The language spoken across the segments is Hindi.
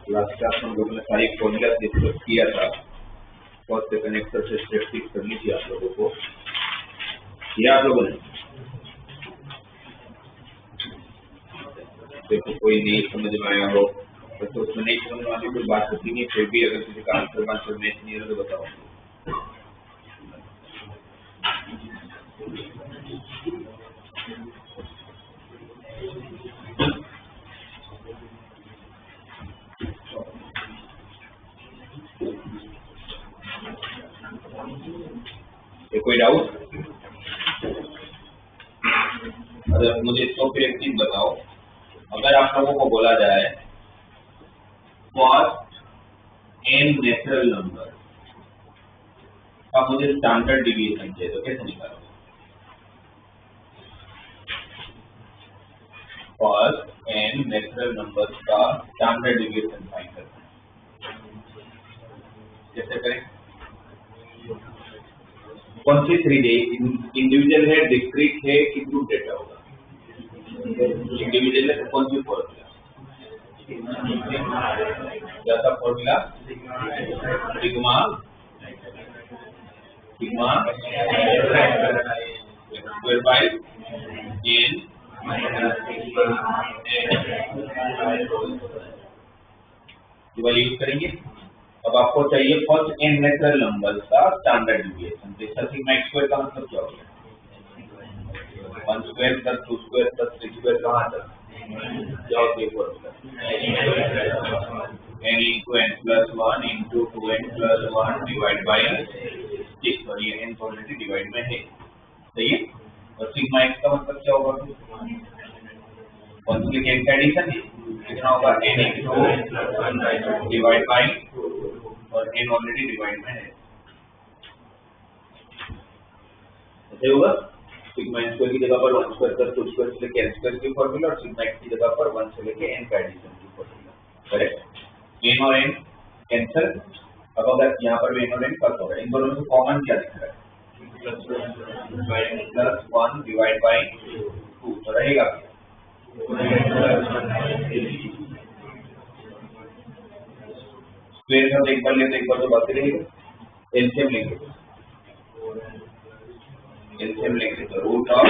लास्ट क्लास में हम लोगों ने सारी फॉर्मूला डिस्कस किया था। फर्स्ट सेकंड एक्सरसाइज प्रैक्टिस करनी थी आप लोगों को, किया आप लोगों ने? देखो कोई नहीं समझ में आया हो तो उसमें नहीं समझ वाली कोई बात होती नहीं, फिर भी अगर किसी का आंसर मैच नहीं है तो बताओ। कोई डाउट? अगर मुझे तो फिर एक चीज बताओ, अगर आप लोगों को बोला जाए फर्स्ट n नेचुरल नंबर का मुझे स्टैंडर्ड डिवीजन चाहिए तो कैसे निकालोगे? फर्स्ट n नेचुरल नंबर का स्टैंडर्ड डिवीजन फाइंड करना है, कैसे करें? कौन सी 3 इंडिविजुअल है, डिस्क्रीट है कि ग्रुप डेटा होगा? इंडिविजुअल है तो कौन सी फॉर्मूला? क्या था formula? Sigma square by n use करेंगे। अब आपको चाहिए फर्स्ट n नेचुरल नंबर का स्टैंडर्ड डिवीएशन। तो सिग्मा स्क्वायर का मतलब क्या हो गया? 1 square plus 2 square plus 3 square कहाँ तक? क्या होती है formula? n into n plus 1 into 2n plus 1 divide by 6, और ये n ऑलरेडी डिवाइड में है, सही है। और सिग्मा x का मतलब क्या होगा? कॉन्जुगेट n का एडिशन है, कितना होगा? n into डिवाइड बाय, और n ऑलरेडी डिवाइड में है, ऐसे होगा। सिग्मा स्क्वायर की जगह पर 1 स्क्वायर प्लस 2 स्क्वायर से लेके n स्क्वायर की फॉर्मूला, और सिग्मा x की जगह पर 1 से लेके n का एडिशन की फॉर्मूला, करेक्ट। n और n कैंसिल। अब अगर यहाँ पर भी n और n कट हो रहा है, इन दोनों में कॉमन क्या दिख रहा है? प्लस 1 डिवाइड बाय 2, तो रहेगा स्क्वायर का एक बार ले तो एक बार तो बात रहेगा। एलसीएम लेंगे तो रूट ऑफ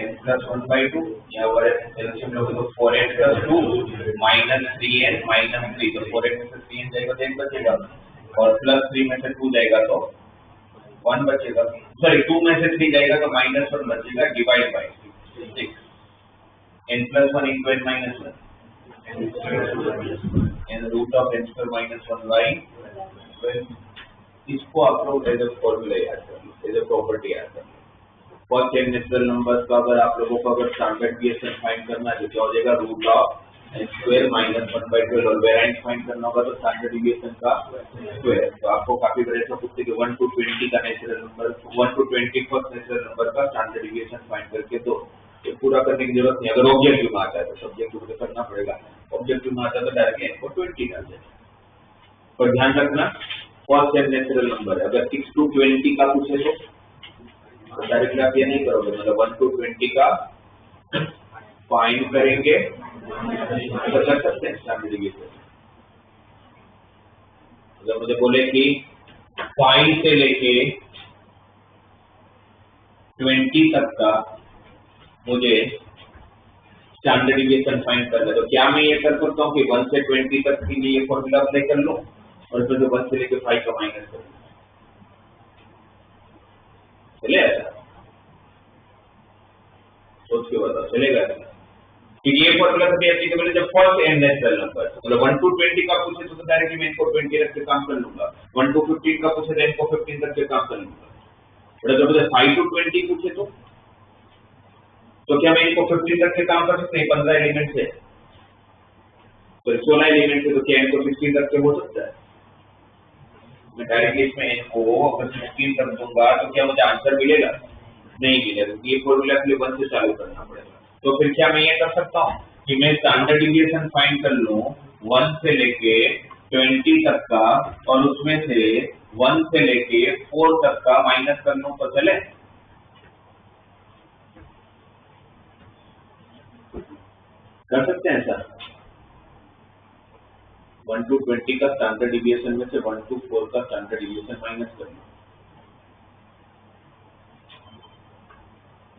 n प्लस 1/2, यहाँ पर एलसीएम लोगे तो 4n plus 2 minus 3n minus 3, तो 4n में से 3n जाएगा तो 1 बचेगा, और प्लस 3 में से 2 जाएगा तो 1 बचेगा, सॉरी 2 में से 3 जाएगा तो माइनस 1 बचेगा, divide by 6, n plus 1 into n minus 1 and root of n square minus 1/12। इसको आप लोग एज ए फॉर्मूला याद कर लो, एज ए प्रॉपर्टी याद कर लो। फर्स्ट n नेचुरल नंबर्स का अगर आप लोगों को अगर स्टैंडर्ड डिवीएशन फाइंड करना है तो क्या हो जाएगा? Root of n square minus 1/12, और वेरिएंस फाइंड करना होगा तो स्टैंडर्ड डिवीएशन का स्क्वायर। तो आपको काफी बड़े से पूछते कि 1 to 20 का natural number, 1 to 20 first natural number का स्टैंडर्ड डिवीएशन फाइंड करके दो, ये पूरा करने की जरूरत नहीं। अगर ऑब्जेक्टिव में आता है तो सब्जेक्टिव में करना पड़ेगा, ऑब्जेक्टिव में आता है तो डायरेक्ट n को 20 डाल देना। पर ध्यान रखना फर्स्ट n नेचुरल नंबर है, अगर 6 to 20 का पूछे तो डायरेक्ट आप ये नहीं करोगे, मतलब 1 to 20 का फाइंड करेंगे तो कर सकते हैं स्टैंडर्ड डिवीएशन। अगर मुझे बोले कि 5 से लेके 20 तक का मुझे स्टैंडर्ड डिवीएशन फाइंड करना है, तो क्या मैं ये कर सकता हूँ कि 1 से 20 तक के लिए फॉर्मूला अप्लाई कर लूँ और फिर 1 से लेके 5 का माइनस कर लूँ, चले ऐसा? सोच के बताओ चलेगा ऐसा? क्योंकि ये फॉर्मूला तभी एप्लीकेबल है जब फर्स्ट n नेचुरल नंबर, मतलब 1 to 20 का पूछे तो डायरेक्टली मैं इनको 20 रख के काम कर लूंगा, 1 to 15 का पूछे तो इनको 15 रख के काम कर लूंगा, बट अगर मुझे 5 to 20 पूछे तो क्या मैं इनको 15 तक के काम कर सकते हैं? 15 एलिमेंट से तो 16 एलिमेंट से, तो क्या इनको 16 तक के हो सकता है? मैं डायरेक्टली इसमें इनको अगर 16 तक दूंगा तो क्या मुझे आंसर मिलेगा? नहीं मिलेगा। ये फॉर्मूला के लिए 1 से चालू करना पड़ेगा। तो फिर क्या मैं ये कर सकता हूँ कि मैं स्टैंडर्ड डिविएशन फाइंड कर लूँ 1 से लेके 20 तक का, और उसमें से 1 से लेके 4 तक का माइनस कर लूँ तो चले? कर सकते हैं सर? 1 to 20 का स्टैंडर्ड डिविएशन में से 1 to 4 का स्टैंडर्ड डिविएशन माइनस करना,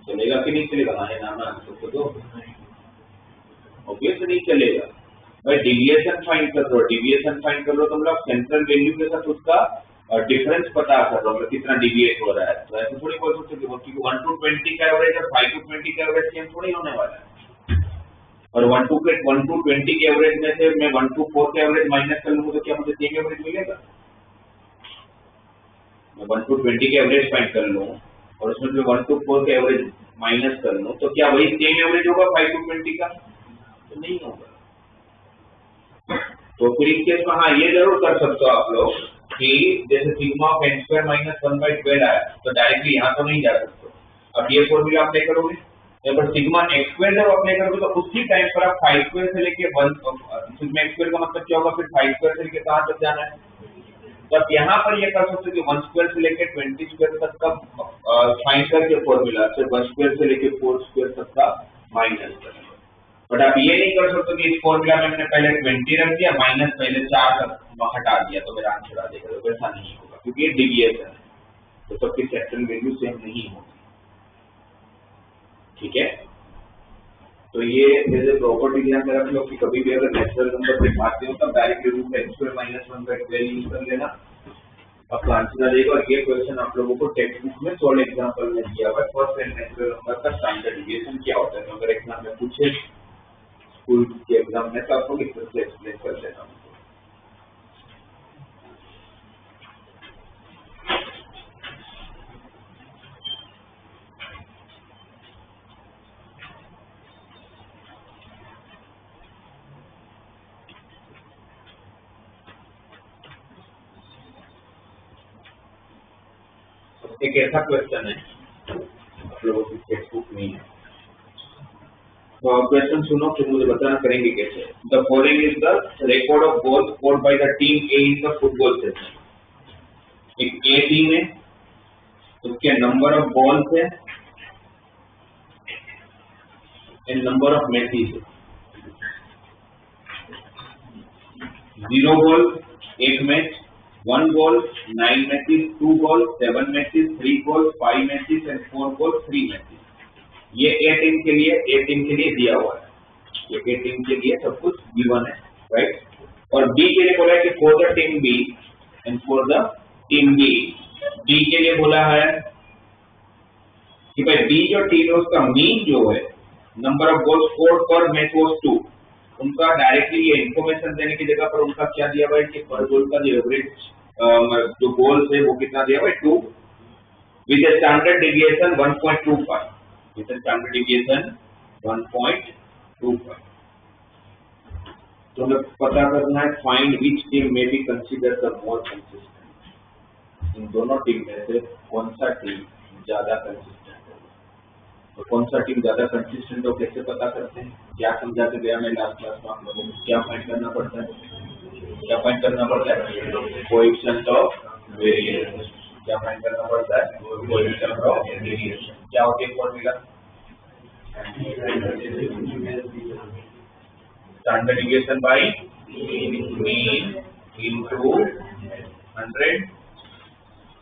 चलेगा कि नहीं चलेगा? हाँ ना ना आंसर तो ऑब्वियस नहीं चलेगा भाई। डिविएशन फाइंड कर रहे हो, डिविएशन फाइंड कर रहे हो तो मतलब सेंट्रल वैल्यू के साथ उसका डिफरेंस पता कर रहा हूँ कितना डिविएट हो रहा है। तो ऐसे थोड़ी बोल सकते क्योंकि 1 to 20 का एवरेज और 5 to 20 का एवरेज सेम थोड़ी होने वाला है। और 1 to 20 के एवरेज में से मैं 1 to 4 के एवरेज माइनस कर लूंगा तो क्या मुझे सेम एवरेज मिलेगा? मैं 1 to 20 के एवरेज फाइंड कर लूँ और उसमें मैं 1 to 4 के एवरेज माइनस कर लूँ तो क्या वही सेम एवरेज होगा 5 to 20 का? तो नहीं होगा। तो फिर इस केस में हाँ ये जरूर कर सकते हो आप लोग कि जैसे sigma of n square minus 1/12 आया तो डायरेक्टली यहाँ तो नहीं जा सकते। अब ये फॉर्मूला अप्लाई करोगे, अगर सिग्मा x स्क्वायर जब अप्लाई करोगे तो उसी टाइम पर आप 5 स्क्वायर से लेके 1 सिग्मा x स्क्वायर का मतलब क्या होगा? फिर 5 स्क्वायर से लेके कहाँ तक जाना है? तो आप यहाँ पर ये कर सकते हो कि 1 स्क्वायर से लेके 20 स्क्वायर तक का फाइंड करके फॉर्मूला से 1 स्क्वायर से लेके 4 स्क्वायर तक का माइनस करना। बट आप ये नहीं कर सकते कि इस फॉर्मूला में मैंने पहले 20 रख दिया माइनस पहले 4 तक हटा दिया तो मेरा आंसर आ जाएगा। तो वैसा नहीं होगा क्योंकि ये डिविएशन है, तो सबकी सेंट्रल वैल्यू सेम नहीं होगी। ठीक है, तो ये जैसे प्रॉपर्टी ध्यान में रख लो कि कभी भी अगर नेचुरल नंबर पे भागते हो तब directly root x square minus 1/12 use कर लेना, आपका आंसर आ जाएगा। और ये क्वेश्चन आप लोगों को टेक्स्ट बुक में 16 एग्जांपल में दिया हुआ है फर्स्ट एंड नेचुरल नंबर का स्टैंडर्ड डिविएशन क्या होता है। तो अगर एग्जाम में पूछे स्कूल के एग्जाम में तो आपको इस तरह से एक्सप्लेन कर देता हूँ। एक ऐसा क्वेश्चन है आप लोगों की टेक्स्ट बुक में है, तो क्वेश्चन सुनो फिर मुझे बताना करेंगे कैसे। The following is the record of goals scored by the team A in the football session. एक ए टीम है, उसके नंबर ऑफ बॉल्स है एंड नंबर ऑफ मैचेस है। 0 ball 1 match, 1 ball 9 matches, 2 ball 7 matches, 3 ball 5 matches and 4 ball 3 matches. ये ए टीम के लिए दिया हुआ है, ये ए टीम के लिए सब कुछ गिवन है, राइट। और बी के लिए बोला है कि for the team B and for the team B, B के लिए बोला है कि भाई बी जो टीम है उसका मीन जो है नंबर ऑफ गोल स्कोर्ड पर मैच वाज 2। उनका डायरेक्टली ये इन्फॉर्मेशन देने की जगह पर उनका क्या दिया हुआ है कि पर गोल का जो एवरेज जो गोल्स है वो कितना दिया हुआ है 2 with standard deviation 1.25, with standard deviation 1.25। तो हमें पता करना है फाइंड विच टीम में be consider the more consistent. इन दोनों टीम में से कौन सा टीम ज्यादा कंसिस्टेंट है? तो कौन सा टीम ज्यादा कंसिस्टेंट हो कैसे पता करते हैं? क्या समझाते गया मैं लास्ट क्लास में आप लोगों को? क्या फाइंड करना पड़ता है? क्या फाइंड करना पड़ता है? Coefficient of variation. क्या फाइंड करना पड़ता है? Coefficient of variation. क्या होती है formula? Standard deviation by mean into 100।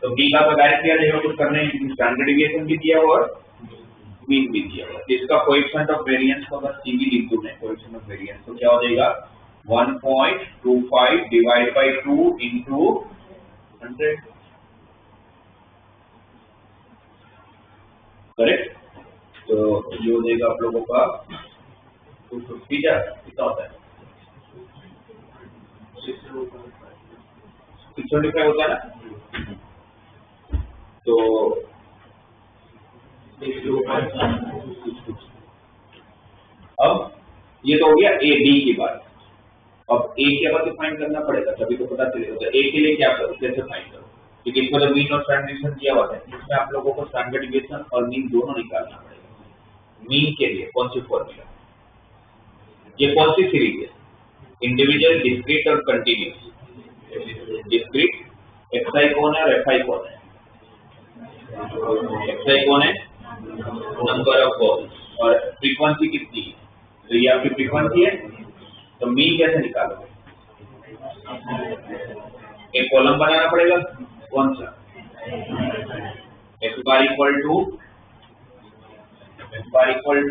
तो बी का तो डायरेक्ट दिया जाएगा, कुछ करने स्टैंडर्ड डिविएशन भी दिया और मीन भी दिया हुआ। इसका कोएफिशिएंट ऑफ वेरिएंस को अगर सीवी लिख दूं मैं, कोएफिशिएंट ऑफ वेरिएंस तो क्या हो जाएगा 1.25 डिवाइड बाय 2 इनटू 100, करेक्ट। तो ये हो जाएगा आप लोगों का 250 जा कितना होता है 625 होता है ना। तो अब ये तो हो गया ए बी की बात। अब ए के बाद फाइंड करना पड़ेगा, तभी तो पता चलेगा। तो ए के लिए क्या करो, कैसे फाइंड करो, क्योंकि इसमें तो मीन और स्टैंडर्ड डिवीजन किया हुआ है। इसमें आप लोगों को स्टैंडर्ड डिवीजन और मीन दोनों निकालना पड़ेगा। मीन के लिए कौन सी फॉर्मूला, ये कौन सी सीरीज है, इंडिविजुअल, डिस्क्रीट और कंटिन्यूस। डिस्क्रीट एक्सआई कौन है और एफआई कौन है? एक्सआई कौन है, नंबर ऑफ बॉल्स, और फ्रीक्वेंसी कितनी है, तो ये आपकी फ्रीक्वेंसी है। तो मीन कैसे निकालोगे, एक कॉलम बनाना पड़ेगा, कौन सा, x bar equal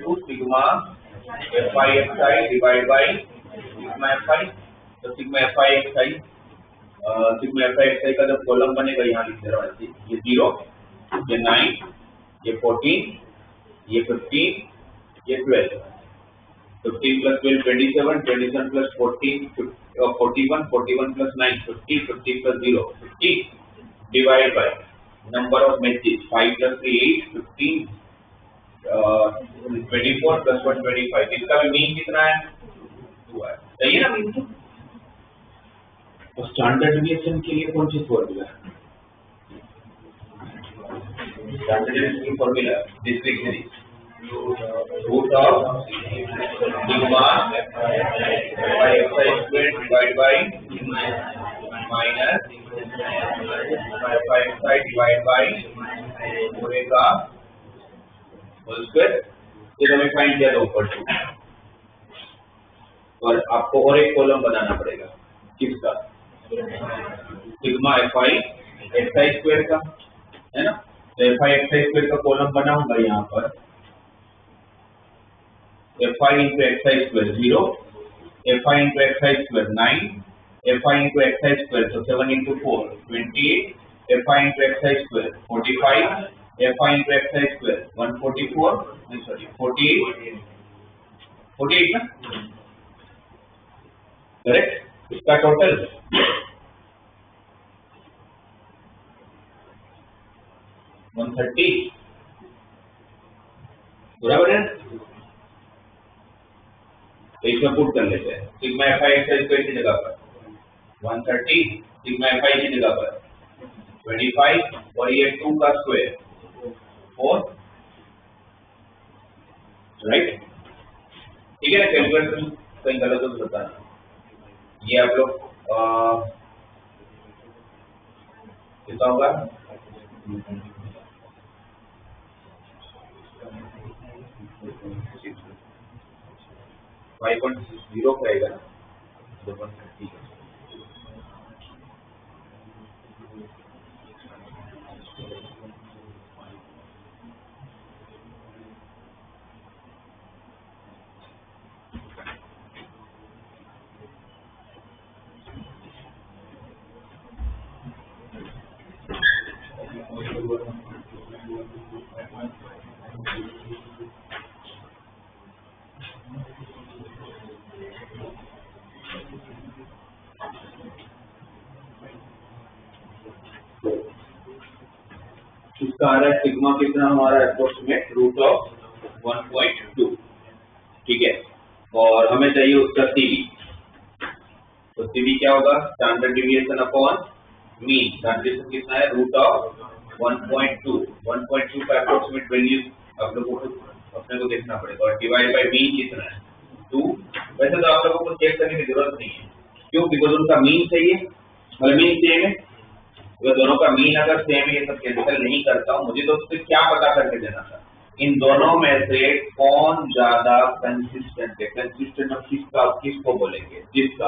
to sigma F i x i divide by sigma F i. तो sigma F i x i का जब कॉलम बनेगा, यहाँ लिख दे रहा हूँ, ये 0, ये 9, ये 14, ये 15, ये 12। 15 plus 12 27, 27 plus 14 41, 41 plus 9 50, 50 plus 0 50 divided by number of matches 5 plus 3 8 15 24 plus 1 25। इसका भी मीन कितना है, 2 है, सही है ना मीन। तो स्टैंडर्ड डिवीजन के लिए कौन सी फॉर्मूला है, स्टैंडर्ड डिवीजन की formula discrete series root of sigma by xi squared divided by minus sigma by xi divided by omega whole square। ये हमें फाइंड किया था ऊपर से, और आपको और एक कॉलम बनाना पड़ेगा, किसका, sigma F i x I square का, है ना। तो F i x I square का कॉलम बनाऊंगा यहाँ पर, fi into xi square 0, fi into xi square 9, fi into xi square so 7 into 4 28, fi into xi square 45, fi into xi square 144, sorry 48 ना, करेक्ट। इसका टोटल 130, बराबर है। तो इसमें पुट कर लेते हैं, sigma F i x I square की जगह पर 130, सिग्मा एफ आई की जगह पर 25, और ये 2 का स्क्वायर 4, राइट, ठीक है ना। कैलकुलेशन कहीं गलत हो तो बताना। ये आप लोग कितना होगा, 5.0 करेगा ना, 130। इसका आ रहा है सिग्मा कितना हमारा अप्रोक्सीमेट रूट ऑफ 1.2, ठीक है। और हमें चाहिए उसका सीवी। तो सीवी क्या होगा, standard deviation upon mean. Standard deviation कितना है, रूट ऑफ 1.2। 1.2 का अप्रोक्सीमेट वैल्यू आप लोगों को अपने को देखना पड़ेगा, और डिवाइड बाय मीन कितना है 2। वैसे तो आप लोगों को चेक करने की जरूरत नहीं है, क्यों, बिकॉज उनका मीन चाहिए और मीन सेम है। तो दोनों का मीन अगर सेम है, ये सब कैंसिल नहीं करता हूँ, मुझे तो उससे क्या पता करके देना था, इन दोनों में से कौन ज्यादा कंसिस्टेंट है। कंसिस्टेंट ऑफ किसको बोलेंगे, जिसका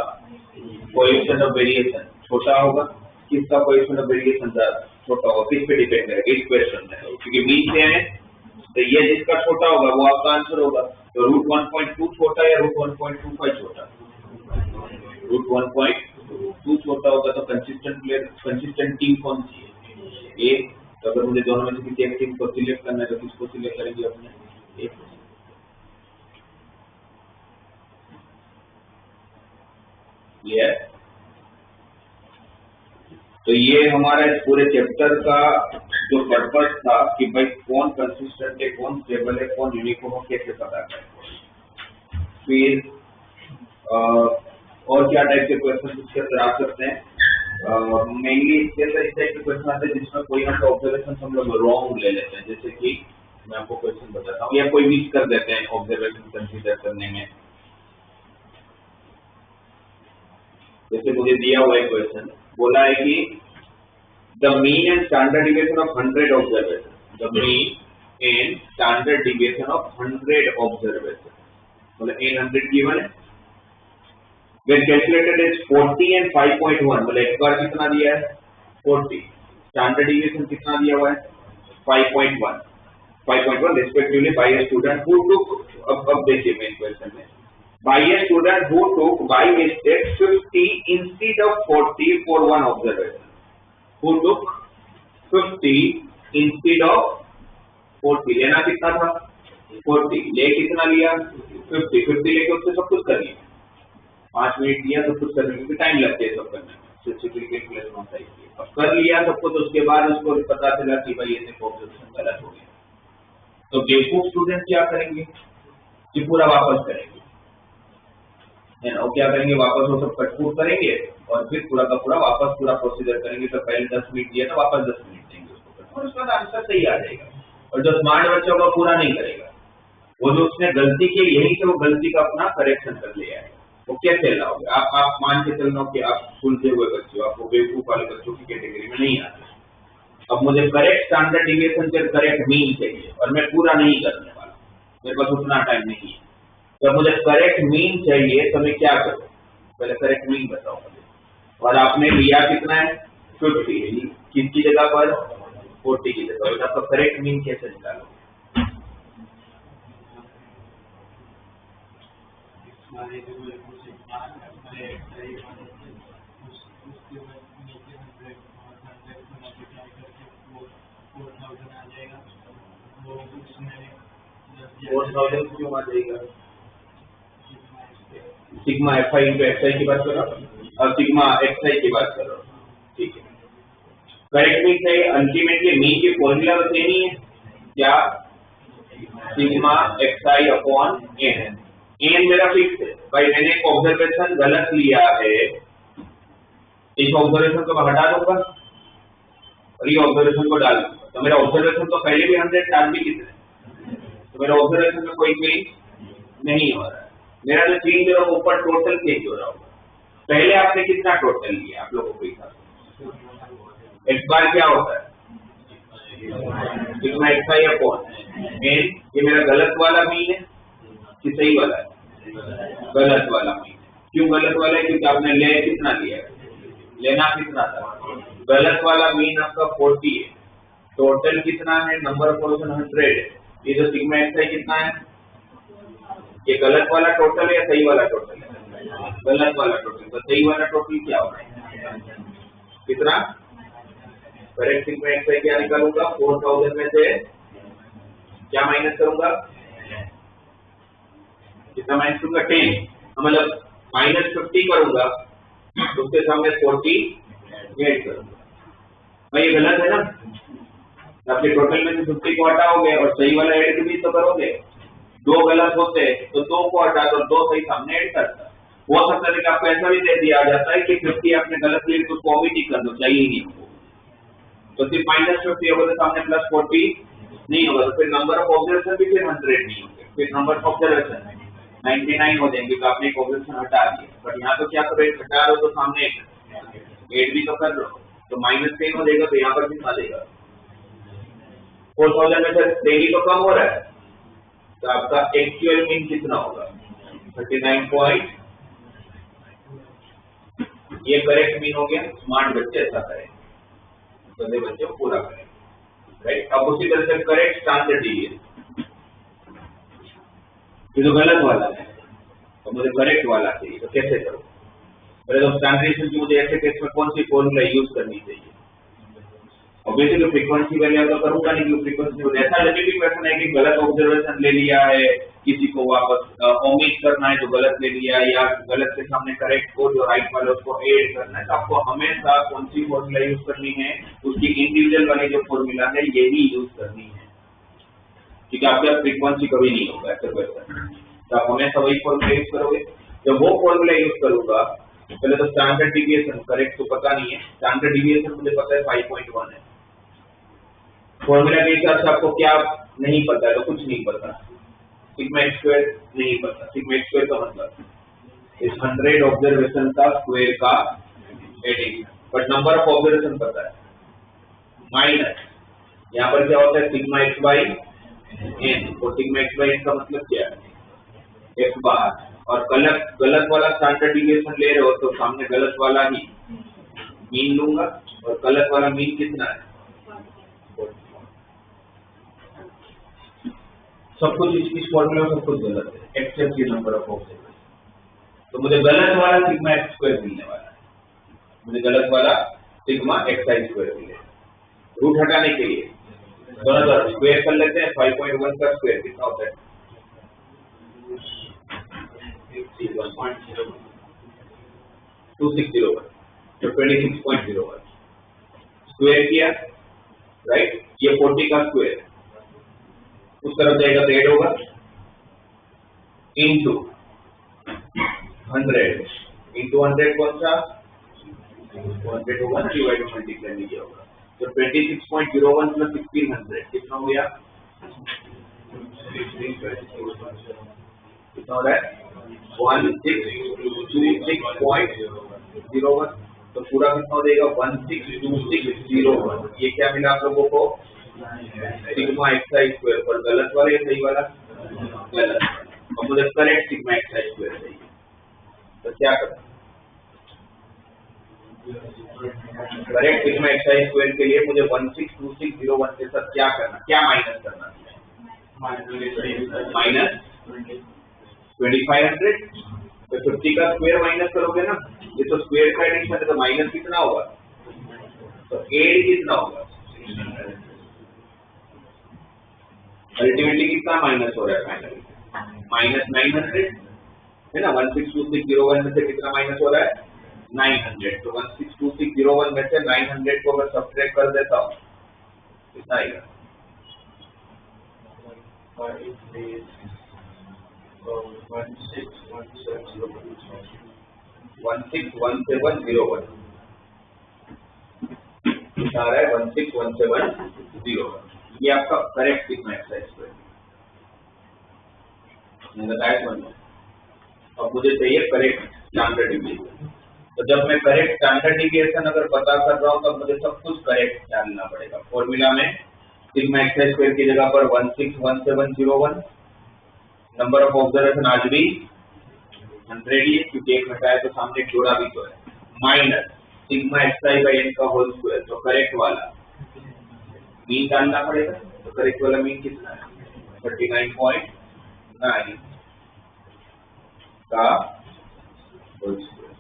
कोएफिशिएंट ऑफ वेरिएशन छोटा होगा, किसका कोएफिशिएंट ऑफ वेरिएशन ज्यादा छोटा होगा, किस पे डिपेंड करेगा, इस क्वेश्चन में, क्योंकि मीन सेम है। तो ये जिसका छोटा होगा वो आपका आंसर होगा। तो रूट 1.2 छोटा या रूट 1.25 छोटा, रूट 1.2 छोटा होगा। तो कंसिस्टेंट टीम कौन सी है, ए। तो अगर मुझे दोनों में से किसी एक टीम को सिलेक्ट करना है तो किसको सिलेक्ट करेंगे अपने, ए। तो ये हमारा इस पूरे चैप्टर का जो पर्पस था कि भाई कौन कंसिस्टेंट है, कौन स्टेबल है, कौन यूनिफॉर्म है, कैसे पता करें। फिर और क्या टाइप के क्वेश्चन इसके अंदर आ सकते हैं? मेनली इसके अंदर इस टाइप के क्वेश्चन आते हैं जिसमें कोई ना कोई ऑब्जर्वेशन हम लोग रॉन्ग ले लेते हैं। जैसे कि मैं आपको क्वेश्चन बताता हूँ, या कोई मिस कर देते हैं ऑब्जर्वेशन कंसीडर करने में। जैसे मुझे दिया हुआ है क्वेश्चन, बोला है कि the mean and standard deviation of 100 observation, the mean and standard deviation of 100 observation, मतलब 100 गिवन है, when calculated is 40 and 5.1, मतलब एक बार कितना दिया है 40, स्टैंडर्ड डिविएशन कितना दिया हुआ है 5.1 respectively by a student who took, अब देखिए मेन क्वेश्चन में, by a student who took by mistake 50 instead of 40 for one observation, who took 50 instead of 40, लेना कितना था 40, ले कितना लिया 50 लेके उससे सब कुछ कर लिया, 5 मिनट लिया सब कुछ करने में, टाइम लगता है सब करने में, स्टैटिस्टिकल कैलकुलेशन होता है। अब कर लिया सब कुछ, उसके बाद उसको पता चला कि भाई ये ऑब्जर्वेशन गलत हो गया, तो बेवकूफ स्टूडेंट क्या करेंगे कि पूरा वापस करेंगे, और क्या करेंगे वापस वो सब कटपुट करेंगे और फिर पूरा का पूरा वापस पूरा प्रोसीजर करेंगे। तो पहले 10 मिनट दिया तो वापस 10 मिनट देंगे उसको, और उसके बाद आंसर सही आ जाएगा। और जो स्मार्ट बच्चा होगा पूरा नहीं करेगा, वो जो उसने गलती की यही से वो गलती का अपना करेक्शन कर लिया है, वो कैसे लाओगे आप मान के चलना कि आप सुलझे हुए बच्चे हो, आपको बेवकूफ वाले बच्चों की कैटेगरी में नहीं आते। अब मुझे करेक्ट स्टैंडर्ड डिविएशन के करेक्ट मीन चाहिए और मैं पूरा नहीं करने वाला, मेरे पास उतना टाइम नहीं है। जब मुझे करेक्ट मीन चाहिए तो मैं क्या करूं, पहले करेक्ट मीन बताओ मुझे। और आपने लिया कितना है 50, किसकी जगह पर 40 की जगह, तो आपका करेक्ट मीन कैसे निकालो? क्यों आ जाएगा? Sigma F I into X I की बात करो और सिग्मा एक्स आई की बात करो, ठीक है। करेक्ट मीन है अल्टीमेटली मीन की फॉर्मूला तो सेम ही है क्या, सिग्मा एक्स आई अपॉन एन। एन मेरा फिक्स है भाई, मैंने एक ऑब्जर्वेशन गलत लिया है, इस ऑब्जर्वेशन को मैं हटा दूंगा और ये ऑब्जर्वेशन को डाल दूंगा, तो मेरा ऑब्जर्वेशन तो पहले भी 100 डाल भी कितने, तो मेरा ऑब्जर्वेशन में कोई चेंज नहीं हो रहा है। मेरा जो चेंज हो रहा है ऊपर टोटल चेंज हो रहा होगा। पहले आपने कितना टोटल लिया आप लोगों को हिसाब से, एक बार क्या होता है सिग्मा एक्स आई अपॉन एन, ये मेरा गलत वाला मीन है कि सही वाला है, गलत वाला मीन। क्यों गलत वाला है? क्योंकि आपने ले कितना लिया, लेना कितना था, गलत वाला मीन आपका 40 है, टोटल कितना है, नंबर ऑफ पोर्शन 100 है, ये जो सिग्मा एक्स आई कितना है, ये गलत वाला टोटल है या सही वाला टोटल है, गलत वाला टोटल। तो सही वाला टोटल क्या होगा कितना, करेक्ट सिग्मा एक्स आई क्या निकालूंगा 4000 में से क्या माइनस करूंगा, कितना माइनस करूंगा 10, मतलब -50 करूंगा, उसके सामने 40 ऐड करूंगा। भाई ये गलत है ना, आपके टोटल में से 50 को हटाओगे और सही वाला ऐड भी तो करोगे, दो गलत होते तो दो को हटा दो, दो सही सामने ऐड करता। वो सकता है कि आपको ऐसा भी दे दिया जाता है कि 50 आपने गलत लिया तो उसको ओमिट ही कर दो, चाहिए ही नहीं होगा, तो सिर्फ -50 होगा तो सामने +40 नहीं होगा, तो फिर नंबर ऑफ ऑब्जर्वेशन भी फिर 100 नहीं होंगे, फिर नंबर ऑफ ऑब्जर्वेशन 99 हो जाएंगे, तो आपने एक ऑब्जर्वेशन हटा दिया। बट यहाँ तो क्या करो, हटा दो तो सामने 8 भी तो कर लो, तो -10 हो जाएगा, तो यहाँ पर कितना देगा 4000 में से 3 तो कम हो रहा है, तो आपका एक्चुअल मीन कितना होगा 39 ये करेक्ट मीन हो गया। स्मार्ट बच्चे ऐसा करें, गंदे बच्चे को पूरा करें, राइट। अब उसी तरह से करेक्ट स्टैंडर्ड डिविएशन, ये जो गलत वाला है तो मुझे करेक्ट वाला चाहिए, तो कैसे करूं? पहले तो स्टैंडर्डाइजेशन की मुझे ऐसे केस में कौन सी फॉर्मूला यूज करनी चाहिए, ऑब्वियसली तो फ्रीक्वेंसी वैल्यू तो करूंगा नहीं, क्योंकि फ्रीक्वेंसी ऐसा लेजिटिम क्वेश्चन है कि गलत ऑब्जर्वेशन ले लिया है किसी को वापस ओमिट करना है जो गलत ले लिया, या गलत के सामने करेक्ट को जो राइट वाले उसको ऐड करना है, तो आपको हमेशा कौन सी फॉर्मूला यूज करनी है, उसकी इंडिविजुअल वाली जो फॉर्मूला है यही यूज करनी है। ठीक है, आपके फ्रीक्वेंसी कभी नहीं होगा ऐसे क्वेश्चन, तो आप हमेशा वही फॉर्मूला यूज करोगे। जब वो फॉर्मूला यूज करूंगा, पहले तो स्टैंडर्ड डिविएशन करेक्ट तो पता नहीं है, स्टैंडर्ड डिविएशन मुझे पता है 5.1 है। फॉर्मूला के हिसाब से आपको क्या नहीं पता है, तो कुछ नहीं पता। सिग्मा एक्स स्क्वायर नहीं पता, सिग्मा एक्स स्क्वायर का मतलब इस 100 ऑब्जर्वेशन का स्क्वायर का addition, but number of observation पता है। माइनस यहाँ पर क्या होता है, सिग्मा एक्स बाई एन, और सिग्मा एक्स बाई एन का मतलब क्या है, एक्स बार, और गलत वाला स्टैंडर्ड डिविएशन ले रहे हो तो सामने गलत वाला ही मीन लूंगा, और गलत वाला मीन कितना है, सब कुछ इस फॉर्मूले में सब कुछ गलत है एक्सेप्ट ये नंबर ऑफ ऑब्जर्वेशन। तो मुझे गलत वाला सिग्मा एक्स स्क्वायर मिलने वाला है, मुझे गलत वाला सिग्मा एक्स आई स्क्वायर मिलेगा। रूट हटाने के लिए दोनों स्क्वायर कर लेते हैं, 5.1 का स्क्वायर कितना होता है, 2601, तो 26.01 स्क्वायर किया, राइट। ये 40 का स्क्वायर उस तरफ जाएगा तो ऐड होगा, इंटू 100, इंटू 100 कौन सा 100 होगा, डिवाइड मल्टीप्लाई नहीं किया होगा, तो 26.01 प्लस 1600 कितना हो गया, कितना हो रहा है 1626.01, तो पूरा कितना हो जाएगा 162601। ये क्या मिला आप लोगों को, सिग्मा एक्स आई स्क्वायर, पर गलत वाला या सही वाला, गलत। और मुझे करेक्ट सिग्मा एक्स आई स्क्वायर चाहिए, तो क्या करना, करेक्ट सिग्मा एक्स आई स्क्वायर के लिए मुझे 162601 के साथ क्या करना, क्या माइनस करना, माइनस 2500, तो 50 का स्क्वायर माइनस करोगे ना, ये तो स्क्वायर का एडिशन है, तो माइनस कितना होगा, तो 8 कितना होगा, अल्टीमेटली कितना माइनस हो रहा है, फाइनली माइनस 900 है ना। 162601 में से कितना माइनस हो रहा है, 900, तो 162601 में से 900 को मैं सब्ट्रैक्ट कर देता हूँ, कितना आएगा, 161701 कितना आ रहा है, 161701। ये आपका करेक्ट सिग्मा एक्स आई स्क्वायर मैंने बताया समझ में। अब मुझे चाहिए करेक्ट स्टैंडर्ड डिविएशन, तो जब मैं करेक्ट स्टैंडर्ड डिविएशन अगर पता कर रहा हूँ तब मुझे सब कुछ करेक्ट डालना पड़ेगा। फॉर्मूला में सिग्मा एक्स आई स्क्वायर की जगह पर 161701, नंबर ऑफ ऑब्जर्वेशन आज भी 100 ही है क्योंकि एक हटाया तो सामने जोड़ा भी तो है, minus sigma x i by n का होल स्क्वायर, तो करेक्ट वाला मीन डालना पड़ेगा, तो करेक्ट वाला मीन कितना है 39.9 का होल स्क्वायर,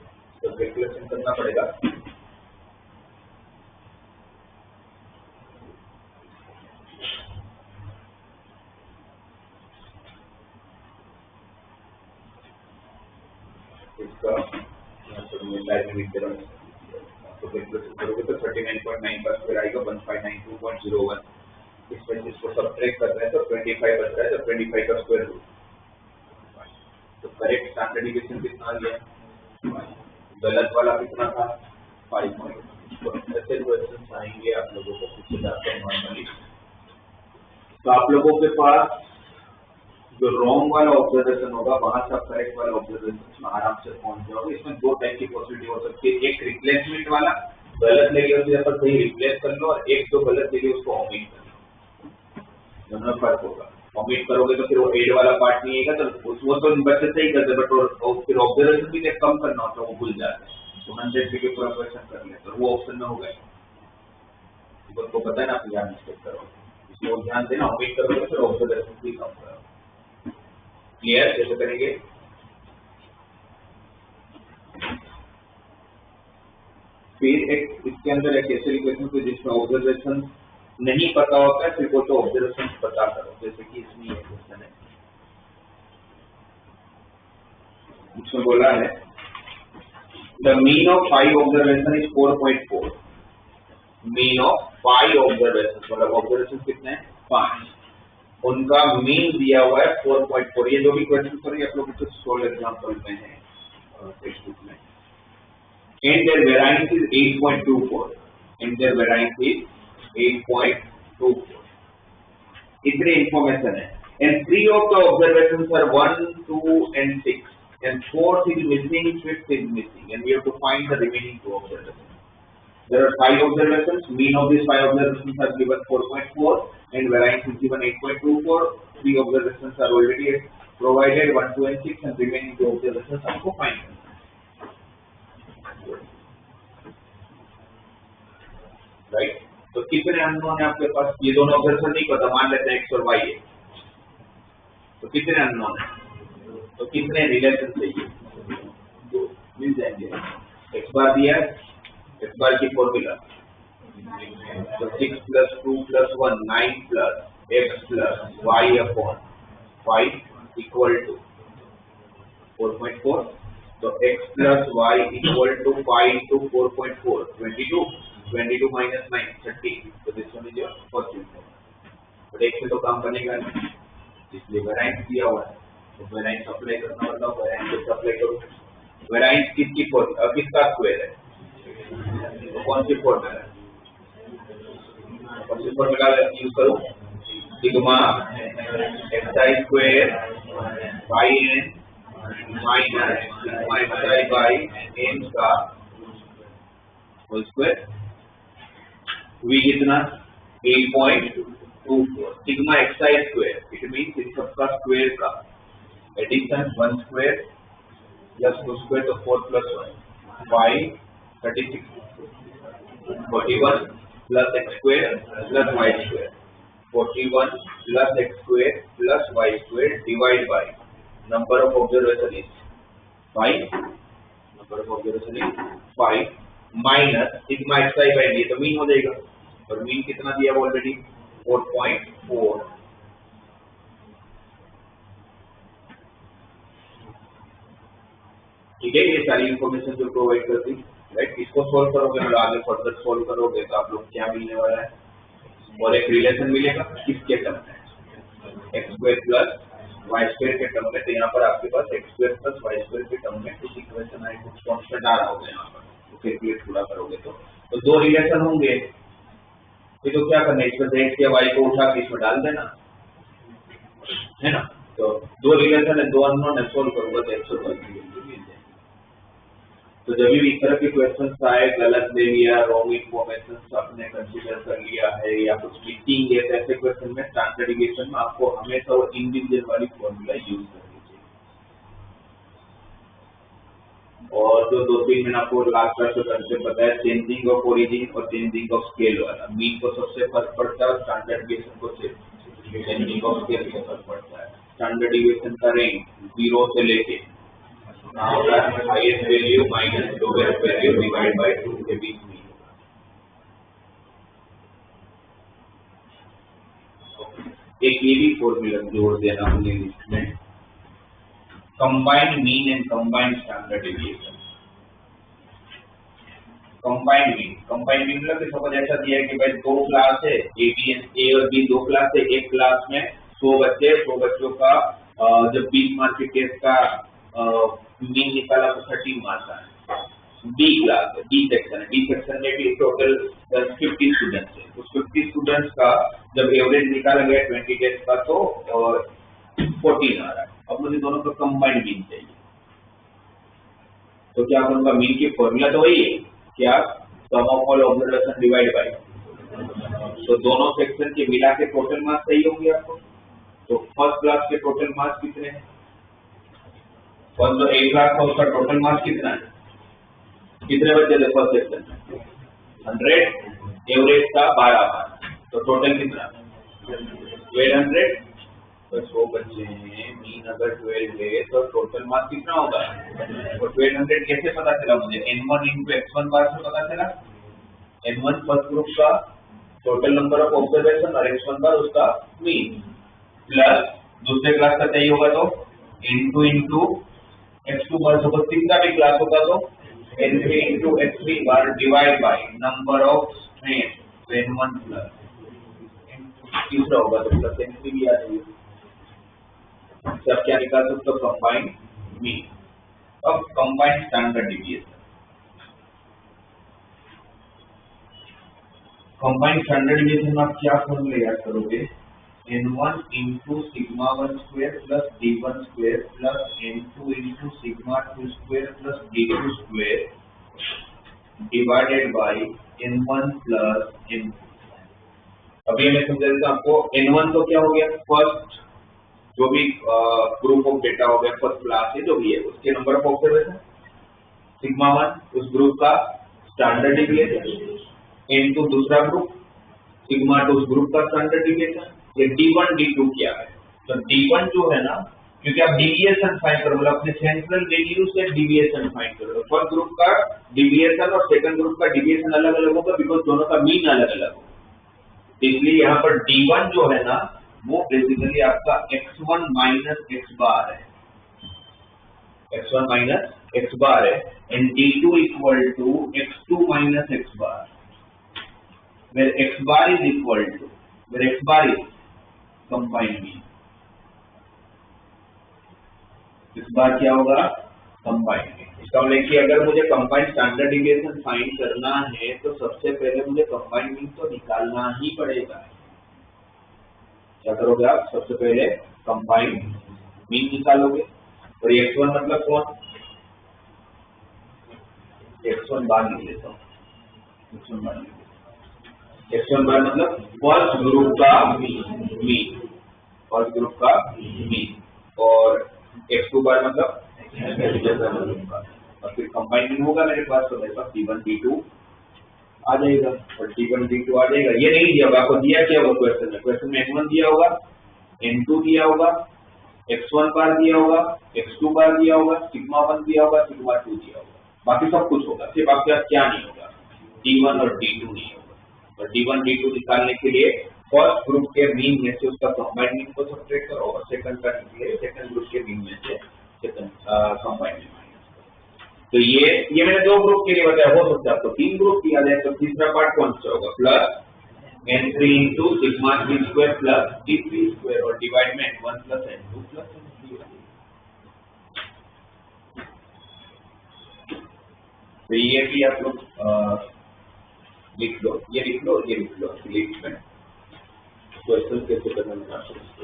तो कैलकुलेशन करना पड़ेगा। इसका तो कैलकुलेशन करोगे तो 39.9 का स्क्वायर आएगा 1592.01, इसमें इसको सब्ट्रैक्ट कर रहे हैं तो 25 बच रहा है, तो 25 का स्क्वायर रूट, तो करेक्ट स्टैंडर्ड डिविएशन कितना आ गया, गलत वाला कितना था 5 पॉइंट। ऐसे क्वेश्चन आएंगे आप लोगों को पूछे जाते हैं नॉर्मली, तो आप लोगों के पास जो रॉन्ग वाला ऑब्जर्वेशन होगा वहां से आप करेक्ट वाला ऑब्जर्वेशन में आराम से पहुंच जाओगे। इसमें दो टाइप की पॉसिबिलिटी हो सकती है, एक रिप्लेसमेंट वाला, गलत लेके उस जगह पर सही रिप्लेस कर लो, और एक जो गलत लेके उसको ओमिट कर लो, दोनों फर्क होगा। ओमिट करोगे तो फिर वो एड वाला पार्ट नहीं आएगा, तो वो तो बच्चे सही करते, बट फिर ऑब्जर्वेशन भी कम करना होता है वो भूल जाते हैं, तो 100 के पूरा क्वेश्चन कर लेते हैं, वो ऑप्शन में होगा, तो पता है ना आप यहाँ मिस्टेक करोगे, इसलिए ध्यान देना, ओमिट करोगे फिर ऑब्जर्वेशन भी कम करोगे। क्लियर, कैसे करेंगे, फिर एक इसके अंदर एक ऐसे इक्वेशन को जिसमें ऑब्जर्वेशन नहीं पता होता है, फिर वो तो ऑब्जर्वेशन पता करो, जैसे कि इसमें ये क्वेश्चन है उसमें बोला है the mean of 5 observation is 4.4। Mean of 5 observation, मतलब ऑब्जर्वेशन कितने हैं? 5। उनका मीन दिया हुआ है 4.4। ये जो भी क्वेश्चन करेंगे आप लोग कुछ सोल्व एग्जांपल में है टेक्स्ट बुक में। And their variance is 8.24। And their variance is 8.24। इतनी इंफॉर्मेशन है। And 3 of the observations are 1, 2 and 6 and 4th is missing, 5th is missing, and we have to find the remaining 2 observations. There are 5 observations. Mean of these 5 observations are given 4.4 and variance is given 8.24. 3 observations are already provided, 1, 2 and 6, and remaining 2 observations आपको find करना है, right? तो कितने अननोन है आपके पास? ये दोनों ऑब्जर्वेशन नहीं पता, मान लेते हैं x और y है, तो कितने अननोन है? तो कितने रिलेशन चाहिए? 2 मिल जाएंगे। x बार दिया है, x बार की फॉर्मूला तो 6 + 2 + 1 9 + x + y अपॉन 5 = 4.4। तो x + y = 5 × 4.4 22। 22 - 9 30। तो this one is your first equation. But एक से तो काम बनेगा नहीं, इसलिए वेरिएंस दिया हुआ है, तो वेरिएंस अप्लाई करना, मतलब वेरिएंस अप्लाई करो। वेरिएंस किसका स्क्वायर है? तो कौन सी फॉर्मूला है? कौन सी फॉर्मूला यूज करूं? Sigma xi square by n minus sigma xi by n का होल स्क्वायर। v कितना? 8.24। Sigma xi square, it means in सबका स्क्वायर का एडिशन 1 स्क्वायर प्लस 2 स्क्वायर, तो 4 + 1 5 36 41 plus x square plus y square 41 plus x square plus y square divide by number of observation is 5। Number of observation is 5 minus sigma xi by n, तो मीन हो जाएगा। और मीन कितना दिया ऑलरेडी? 4.4। ठीक है, ये सारी इंफॉर्मेशन जो प्रोवाइड करती है, राइट? इसको सोल्व करोगे, मतलब आगे फर्दर सोल्व करोगे तो आप लोग क्या मिलने वाला है? और एक रिलेशन मिलेगा किसके टर्म में? x square plus y square के टर्म में। तो यहाँ पर आपके पास x square plus y square के टर्म में कुछ इक्वेशन आए, कुछ कांस्टेंट आ रहा होगा यहाँ पर, तो कैलकुलेट पूरा करोगे तो 2 रिलेशन होंगे। ये तो क्या करना है, इसमें से x या y को उठा के इसमें डाल देना है ना। तो 2 रिलेशन है, 2 अननोन है, सोल्व करूंगा तो x और y की वैल्यू मिल जाएगी। तो जब भी इस तरह के क्वेश्चन आए, गलत ले लिया, रॉन्ग इन्फॉर्मेशन आपने कंसीडर कर लिया है या कुछ मिसिंग है, तो ऐसे क्वेश्चन में स्टैंडर्ड डिविएशन में आपको हमेशा वो इंडिविजुअल वाली फॉर्मूला यूज करनी चाहिए। और जो 2-3 मैंने आपको लास्ट क्लास में कंसेप्ट बताया, चेंजिंग ऑफ ओरिजिन और चेंजिंग ऑफ स्केल वाला। मीन को सबसे फर्क पड़ता है, स्टैंडर्ड डिविएशन को चेंजिंग ऑफ स्केल से फर्क पड़ता है। स्टैंडर्ड डिविएशन का रेंज 0 से लेके highest value minus lowest value divide by 2 के बीच में। एक ये भी फॉर्मूला जोड़ देना हमने लिस्ट में, combined mean and combined standard deviation. Combined mean मतलब कि सपोज ऐसा दिया है कि भाई 2 क्लास है, ए और बी 2 क्लास है। एक क्लास में 100 बच्चे, 100 बच्चों का जब 20 मार्क्स के टेस्ट का मीन निकाला तो 30 मार्क्स आए। डी क्लास है, डी सेक्शन है, डी सेक्शन में भी टोटल 50 स्टूडेंट्स है। उस 50 स्टूडेंट्स का जब एवरेज निकाला गया 20 टेस्ट का तो 14 आ रहा है। अब मुझे दोनों का कंबाइंड मीन चाहिए, तो क्या उनका मीन की फॉर्मूला तो वही है, क्या? Sum of all observation divide by. तो दोनों सेक्शन के मिला के टोटल मार्क्स चाहिए होंगे आपको। तो फर्स्ट क्लास के टोटल मार्क्स कितने हैं? फर्स्ट जो 1 क्लास था उसका टोटल मार्क्स कितना है? कितने बच्चे थे फर्स्ट सेक्शन में? 100। एवरेज था 12 मार्क्स, तो टोटल कितना? 1200। तो 100 बच्चे हैं, मीन अगर 12 है तो टोटल मार्क्स कितना होगा? तो 1200 कैसे पता चला मुझे? n1 × x1 बार से पता चला। n1 फर्स्ट ग्रुप का टोटल नंबर ऑफ ऑब्जर्वेशन और x1 बार उसका मीन, प्लस दूसरे क्लास का चाहिए होगा तो n2 × x2 बार सपोज तीसरा भी क्लास होता तो n3 into x3 bar divide by number of strain तो n1 प्लस तीसरा होगा तो प्लस n3 भी आ जाएगा। इससे आप क्या निकाल सकते हो? Combined mean. अब combined standard deviation, combined standard deviation में आप क्या फॉर्मूला याद करोगे? n1 into sigma 1 square plus d1 square plus n2 into sigma 2 square plus d2 square divided by n1 plus n2। अभी मैं समझा देता हूं आपको। n1 तो क्या हो गया? फर्स्ट जो भी ग्रुप ऑफ डेटा हो गया, फर्स्ट क्लास है जो भी है उसके नंबर ऑफ ऑब्जर्वेशन, सिग्मा 1 उस ग्रुप का स्टैंडर्ड डिविएशन, n2 दूसरा ग्रुप, सिग्मा 2 उस ग्रुप का स्टैंडर्ड डिविएशन। ये d1 d2 क्या है? तो d1 जो है ना, क्योंकि आप डिविएशन फाइंड करो, मतलब अपने सेंट्रल वैल्यू से डिविएशन फाइंड करो। फर्स्ट ग्रुप का डिविएशन और सेकंड ग्रुप का डिविएशन अलग अलग होगा बिकॉज दोनों का मीन अलग अलग होगा। इसलिए यहाँ पर d1 जो है ना वो बेसिकली आपका x1 माइनस x बार है, x1 माइनस x बार है, and d2 equal to x2 minus x bar, where x bar is equal to, where x bar is combined mean। इस बार क्या होगा? Combined mean. इसका मतलब कि अगर मुझे कंबाइंड स्टैंडर्ड डिविएशन फाइंड करना है तो सबसे पहले मुझे कंबाइंड मीन तो निकालना ही पड़ेगा। क्या करोगे आप? सबसे पहले कंबाइंड मीन निकालोगे। और x1 मतलब कौन? x1 बार लिख लेता हूँ, x1 बार x1 बार मतलब फर्स्ट ग्रुप का मीन, फर्स्ट ग्रुप का मीन। और x2 बार मतलब और फिर कंबाइनिंग होगा मेरे पास, तो मेरे पास d1 d2 आ जाएगा और d1 d2 आ जाएगा। ये नहीं दिया होगा आपको, दिया क्या होगा क्वेश्चन में? क्वेश्चन में n1 दिया होगा, n2 दिया होगा, x1 बार दिया होगा, x2 बार दिया होगा, सिग्मा 1 दिया होगा, सिग्मा 2 दिया होगा, बाकी सब कुछ होगा। सिर्फ आपके पास क्या नहीं होगा? d1 और d2 नहीं होगा। और d1 d2 निकालने के लिए फर्स्ट ग्रुप के मीन में से उसका कंबाइंड मीन को सब्ट्रैक्ट करो और सेकंड करने के लिए सेकंड ग्रुप के मीन में से सेकंड कंबाइंड मीन। तो ये मैंने दो ग्रुप के लिए बताया, हो सकता है आपको तीन ग्रुप किया जाए। तो तीसरा पार्ट कौन सा होगा? Plus n3 into sigma 3 square plus d3 square और डिवाइड में n1 plus n2 plus n3। तो ये भी आप लोग लिख लो, ये लिख लो, ये लिख लो लिस्ट में क्वेश्चन कैसे करना है आप समझते।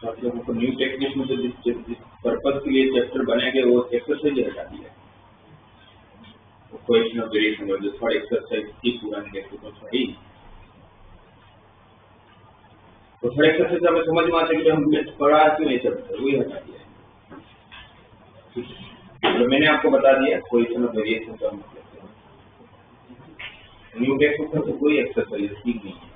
आप लोगों को न्यू टेक्निक में जिस पर्पज के लिए चैप्टर बनाया गया वो एक्सरसाइज हटा दिया, क्वेश्चन ऑफ वेरिएशन और जो थर्ड एक्सरसाइज थी पुरानी टेक्निक में थोड़ी, तो थर्ड एक्सरसाइज हमें समझ में आता है कि हम पढ़ा क्यों ये चैप्टर, वही हटा दिया। तो मैंने आपको बता दिया क्वेश्चन ऑफ वेरिएशन का मतलब न्यू टेक्निक में तो कोई एक्सरसाइज ठीक नहीं है।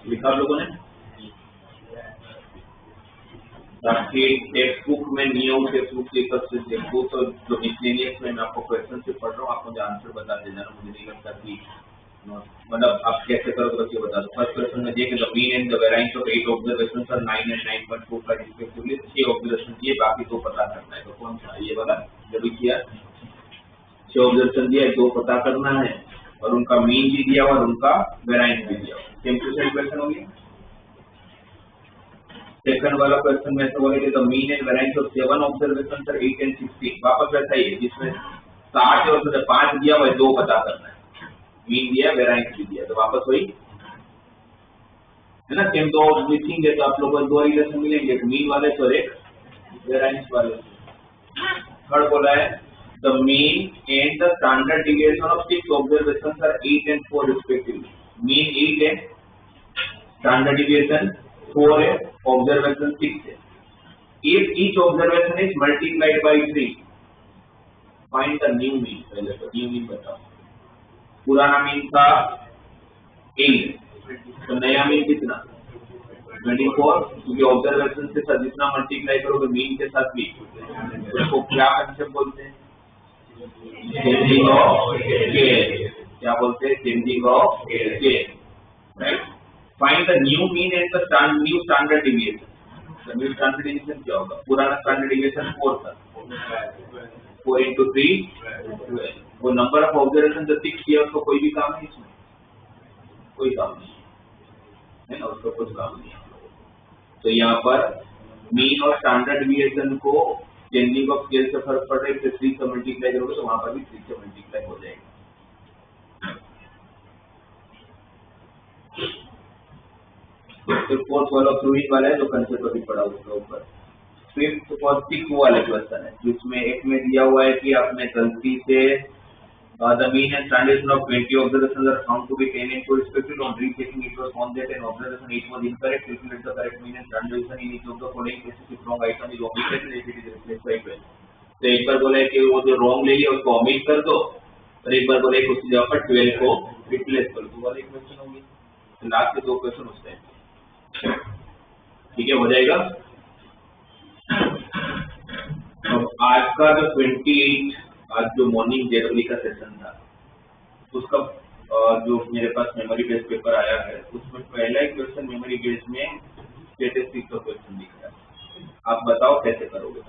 लिखा आप लोगों ने? आपकी टेक्स्ट बुक में नियम टेक्स्ट बुक के सबसे देखो तो जो मिसलेनियस में मैं आपको क्वेश्चन से पढ़ रहा हूँ, आप मुझे आंसर बता देना। मुझे नहीं लगता कि मतलब आप कैसे करोगे तो बता दो। फर्स्ट क्वेश्चन में देखिए the mean and the variance of 8 observations are 9 and 9.45 respectively. 6 observation दिए, बाकी 2 पता करना है। तो कौन सा ये वाला जब किया 6 ऑब्जर्वेशन दिया, 2 पता करना है और उनका मीन भी दिया हुआ और उनका वेरिएंस भी दिया हुआ। सेम टू सेम क्वेश्चन हो गया। सेकंड वाला क्वेश्चन में ऐसा बोले the mean and variance of 7 observations are 8 and 16। वापस वैसा ही है जिसमें 60 और 5 दिया हुआ है, 2 पता करना है। मीन दिया, वेरिएंस भी दिया, तो वापस वही है ना। सेम 2 लिखेंगे तो आप लोगों को 2 रिलेशन मिलेंगे, एक मीन वाले और एक वेरिएंस वाले। थर्ड बोला है the mean and the standard deviation of 6 observations are 8 and 4 respectively. Mean 8 है, स्टैंडर्ड डिविएशन 4 है, ऑब्जर्वेशन 6 है। If each observation is multiplied by 3, find the new mean। पहले तो न्यू मीन बताओ। पुराना मीन था 8, तो नया मीन कितना 24, क्योंकि ऑब्जर्वेशन के साथ जितना मल्टीप्लाई करोगे मीन के साथ भी, उसको क्या कंसेप्ट बोलते हैं? Changing of scale. क्या बोलते हैं? Changing of scale, right. Find the new mean and the new standard deviation. The new standard deviation क्या होगा? पुराना स्टैंडर्ड डिविएशन 4 था, 4 into 3 12। वो नंबर ऑफ ऑब्जर्वेशन जो 6 किया उसको कोई भी काम नहीं, इसमें कोई काम नहीं है ना, उसको कुछ काम नहीं है। तो यहाँ पर मीन और स्टैंडर्ड डिविएशन को चेंजिंग ऑफ स्केल से फर्क पड़ रहा है, 3 से मल्टीप्लाई करोगे तो वहां पर भी 3 से मल्टीप्लाई हो जाएगा। तो फोर्थ वाला प्रूविंग वाला है जो कंसेप्ट अभी पढ़ा उसके ऊपर। फिफ्थ और सिक्स्थ वाले क्वेश्चन है जिसमें एक में दिया हुआ है कि आपने गलती से the mean and standard deviation of 20 observations are found to be 10 and 4 respectively. On rechecking it was found that an observation 8 was incorrect. Calculate the correct mean and standard deviation in each of the following cases if wrong item is omitted and if it is replaced by 12। तो एक बार बोला है कि वो जो रॉन्ग ले लिया उसको omit कर दो और एक बार बोला है कि उसकी जगह पर 12 को रिप्लेस कर दो। वाला क्वेश्चन होगी। तो लास्ट के 2 क्वेश्चन उस टाइम ठीक है हो जाएगा। अब आज का जो 28 आज जो मॉर्निंग जेडब्ल्यू का सेशन था उसका जो मेरे पास मेमोरी बेस्ड पेपर आया है उसमें पहला ही क्वेश्चन मेमोरी बेस्ड में स्टैटिस्टिक्स का क्वेश्चन दिख रहा है। आप बताओ कैसे करोगे?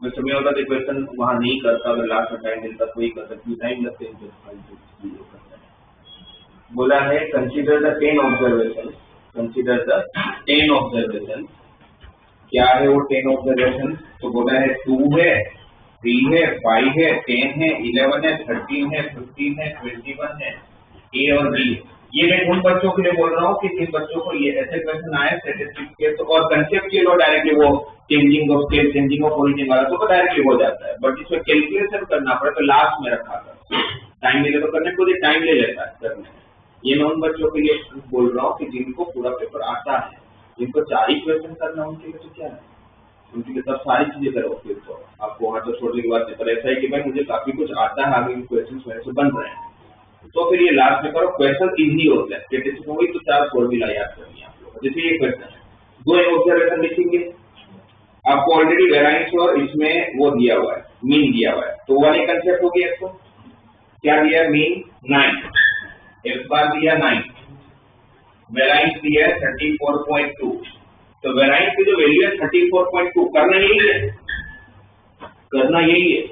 मैं समय होता तो क्वेश्चन वहां नहीं करता, अगर लास्ट में टाइम मिलता तो ही कर सकती, टाइम लगते हैं। बोला है consider the 10 observation. Consider the 10 observation. क्या है वो 10 ऑब्जर्वेशन? तो बोला है 2 है, 3 है, 5 है, 10 है, 11 है, 13 है, 15 है, 21 है, ए और बी। ये मैं उन बच्चों के लिए बोल रहा हूँ कि जिन बच्चों को ये ऐसे क्वेश्चन आए स्टैटिस्टिक्स के तो और कंसेप्ट के लो डायरेक्टली वो changing of scale, changing of origin वाला तो डायरेक्टली हो जाता है, बट इसमें कैलकुलेशन करना पड़े तो लास्ट में रखा था। टाइम मिले तो करने को टाइम ले लेता है करने में। ये मैं उन बच्चों के लिए बोल रहा हूँ कि जिनको पूरा पेपर आता है, जिनको 4 ही क्वेश्चन करना उनके लिए तो क्या है, उनके लिए सब सारी चीजें करो। फिर तो आपको वहां तो छोड़ने के बाद पेपर ऐसा है कि भाई मुझे काफी कुछ आता है, आगे क्वेश्चन मेरे से बन रहे हैं, तो फिर ये लास्ट में करो। क्वेश्चन इजी होता है, स्टैटिस्टिक्स में तो 4 फॉर्मूला याद करनी है आप लोग। जैसे ये क्वेश्चन है, 2 ऑब्जर्वेशन लिखेंगे, आपको ऑलरेडी वेरिएंस और इसमें वो दिया हुआ है, मीन दिया हुआ है, तो वाले कंसेप्ट हो गया। इसको क्या दिया? मीन 9, एक बार दिया 9, वेरिएंस दिया 34.2, तो वेरिएंस की जो वैल्यू है 34.2, करना यही है, करना यही है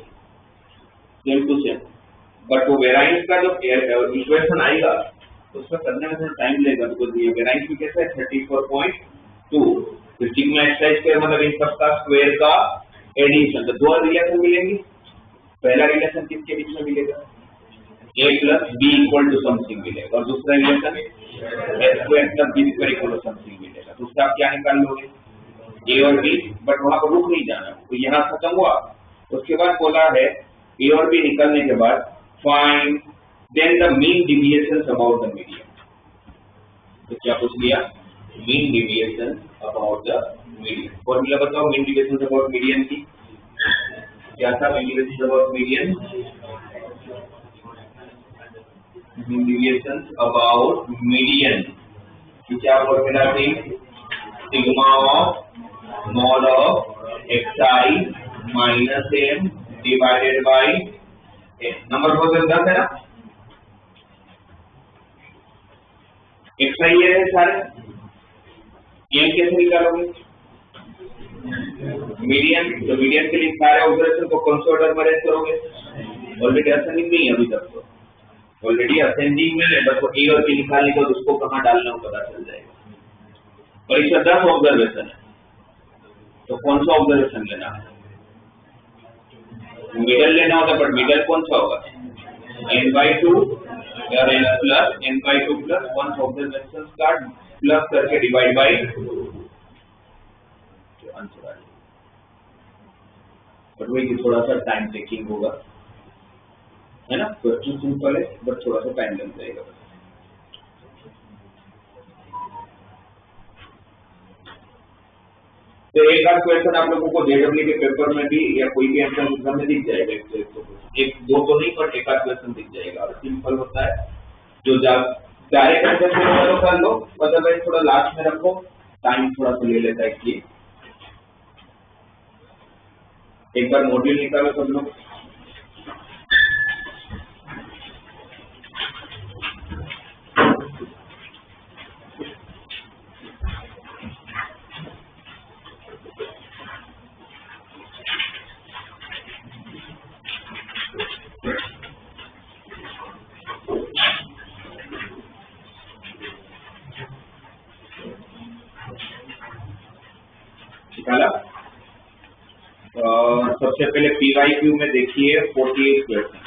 सेम टू सेम, बट वो वेरिएंस का जो इक्वेशन आएगा उसमें करने में थोड़ा टाइम लगेगा, बिकॉज ये वेरिएंस भी कैसा है 34.2। तो सिग्मा एक्स स्क्वायर मतलब इन सबका स्क्वायर का एडिशन, तो 2 रिलेशन मिलेंगे। पहला रिलेशन किसके बीच में मिलेगा? a plus b equal to something मिलेगा, और दूसरा relation s square plus b square equal to something मिलेगा। तो उससे आप क्या निकाल लोगे? a और b, बट वहां पर रुक नहीं जाना, तो यहाँ खत्म हुआ। उसके बाद बोला है a और b निकालने के बाद find then the mean deviation about the median. तो क्या पूछ लिया? Mean deviation about the median. Formula बताओ मीन डिविएशन अबाउट मीडियन की। क्या था mean deviation about median? Mean deviation about median की क्या फॉर्मूला थी? Sigma of mod of xi minus m divided by number बहुत 10 है ना। xi ये है सारे, m कैसे निकालोगे? मीडियन, तो मीडियन के लिए सारे ऑब्जर्वेशन को कौन से ऑर्डर में अरेंज करोगे? ऑलरेडी असेंडिंग नहीं है अभी तक, तो ऑलरेडी असेंडिंग में है, बस वो ए और बी निकालने के बाद उसको कहाँ डालना हो पता चल जाएगा। और इसका 10 ऑब्जर्वेशन है, तो कौन सा ऑब्जर्वेशन लेना है? मिडल लेना होता, बट मिडल कौन सा होगा? n/2 या n+n/2 प्लस वन ऑब्जर्वेशन का प्लस करके डिवाइड बाई आंसर आ जाएगा। बट वही थोड़ा सा टाइम टेकिंग होगा, है ना। क्वेश्चन सिंपल है बट थोड़ा सा टाइम लग जाएगा। तो एक आध क्वेश्चन आप लोगों को जेडब्ल्यू के पेपर में भी या कोई भी एंट्रेंस एग्जाम में दिख जाएगा, एक दो तो नहीं पर एक आध क्वेश्चन दिख जाएगा। और सिंपल होता है, जो डायरेक्ट आंसर कर लो, अदरवाइज थोड़ा लास्ट में रखो, टाइम थोड़ा सा ले लेता है इसलिए। एक बार मॉड्यूल निकालो सब लोग। निकाला। सबसे पहले PYQ में देखिए 48 क्वेश्चन।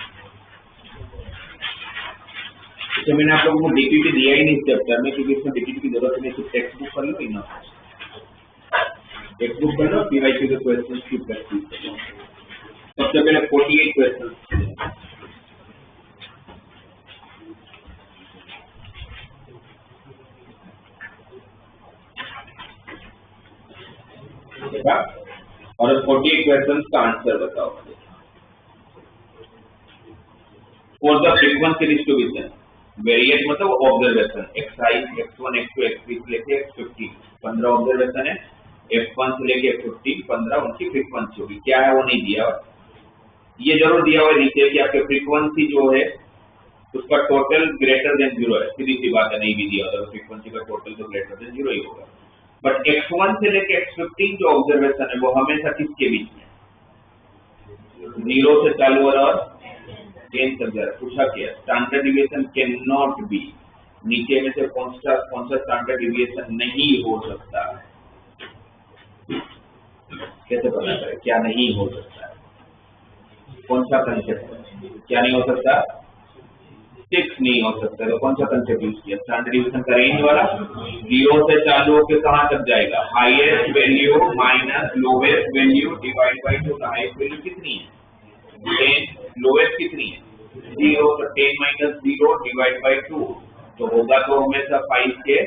तो मैंने आप लोगों को DPT दिया ही नहीं इस चैप्टर में, क्योंकि इसमें DPT की जरूरत नहीं, सिर्फ टेक्स्ट बुक कर लो इना। टेक्स्ट बुक कर लो, PYQ के क्वेश्चन की प्रैक्टिस करो। सबसे पहले 48 क्वेश्चन। देखा? और 48 क्वेश्चन का आंसर बताओ। For the frequency distribution variate मतलब observation xi x1 x2 x3 से लेके x50 15 ऑब्जर्वेशन है, f1 से लेके f50 15 उनकी फ्रीक्वेंसी होगी। क्या है वो नहीं दिया, ये जरूर दिया हुआ नीचे कि आपके फ्रीक्वेंसी जो है उसका टोटल ग्रेटर देन 0 है। सीधी सी बात है, नहीं भी दिया होगा फ्रीक्वेंसी का टोटल तो ग्रेटर देन 0 ही होगा। बट x1 से लेके x15 जो ऑब्जर्वेशन है वो हमेशा किसके बीच में? 0 से चालू और 10 तक जा रहा है। पूछा क्या? Standard deviation can not be, नीचे में से कौन सा स्टैंडर्ड डिविएशन नहीं हो सकता है? कैसे पता करें क्या नहीं हो सकता है? कौन सा कंसेप्ट है? क्या नहीं हो सकता? 6 नहीं हो सकता। तो कौन सा कंसेप्ट यूज किया? स्टैंडर्ड डिविएशन का रेंज वाला। 0 से चालू होकर कहां तक जाएगा? Highest value minus lowest value divide by 2। Highest value कितनी है? 10। लोवेस्ट कितनी है? 0। तो 10 माइनस 0 डिवाइड बाई 2 तो होगा तो हमेशा 5 के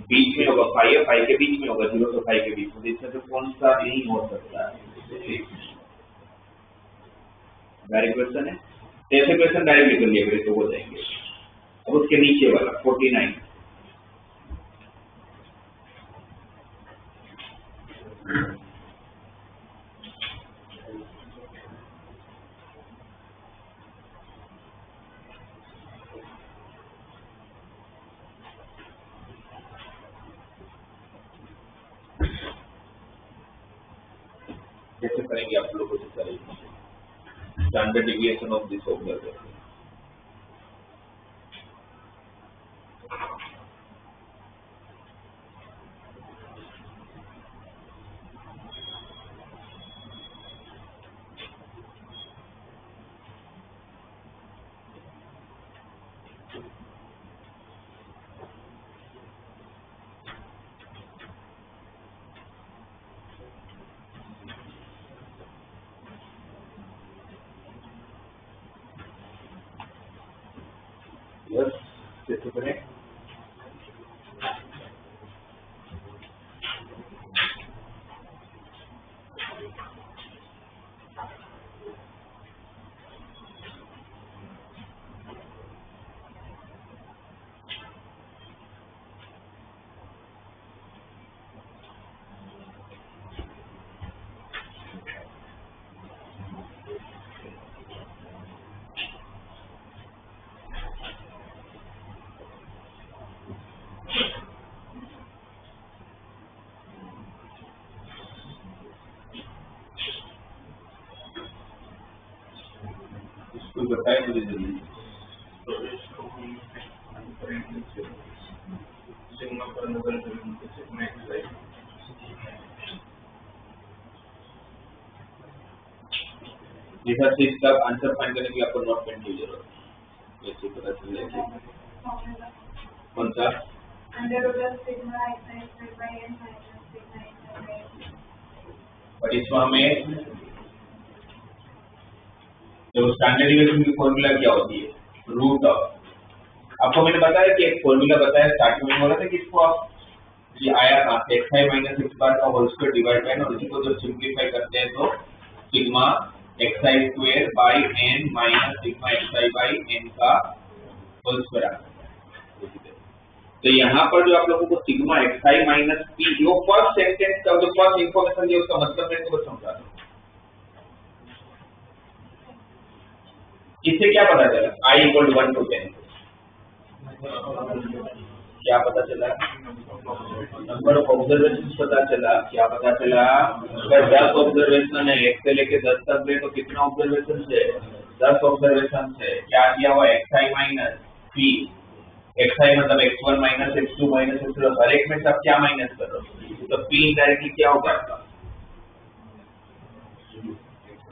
बीच में होगा। 5 है 5 के बीच में होगा, 0 से 5 के बीच में। इसमें तो कौन सा नहीं हो सकता है? डायरेक्ट क्वेश्चन है, ऐसे क्वेश्चन डायरेक्ट निकल लिया तो हो जाएंगे। अब उसके नीचे वाला 49 कैसे करेंगे आप लोगों से करेंगे standard deviation of this observation. बस कैसे करें? इसको बताए मुझे जल्दी। जैसा इसका आंसर फाइंड करने के लिए आपको नोट पेन की जरूरत है, ये पता चल जाएगी। कौन सा? और इसमें हमें जो स्टैंडर्ड डिविएशन की फॉर्मूला क्या होती है? Root of. आपको मैंने बताया कि एक फॉर्मूला बताया स्टार्टिंग में, बोला था कि इसको आप ये आया कहाँ से? xi माइनस x बार का होल स्क्वायर डिवाइड बाय, और इसी को जब सिंप्लीफाई करते हैं तो sigma xi square by n minus sigma xi by n का होल स्क्वायर आता है। तो यहाँ पर जो आप लोगों को सिग्मा xi माइनस p, वो फर्स्ट सेंटेंस का जो फर्स्ट इंफॉर्मेशन दिया उसका मतलब मैं इसको समझा दूं। इससे क्या पता चला? I इक्वल 1 to 10 क्या पता चला? नंबर ऑफ ऑब्जर्वेशन पता चला। क्या पता चला? अगर 10 ऑब्जर्वेशन है, 1 से लेके 10 तक गए तो कितना ऑब्जर्वेशन है? 10 ऑब्जर्वेशन है। क्या दिया हुआ? xi minus p। xi मतलब x1 minus x2 minus x3, हर एक में सब क्या माइनस कर रहे हो? तो p इनडायरेक्टली क्या होगा आपका?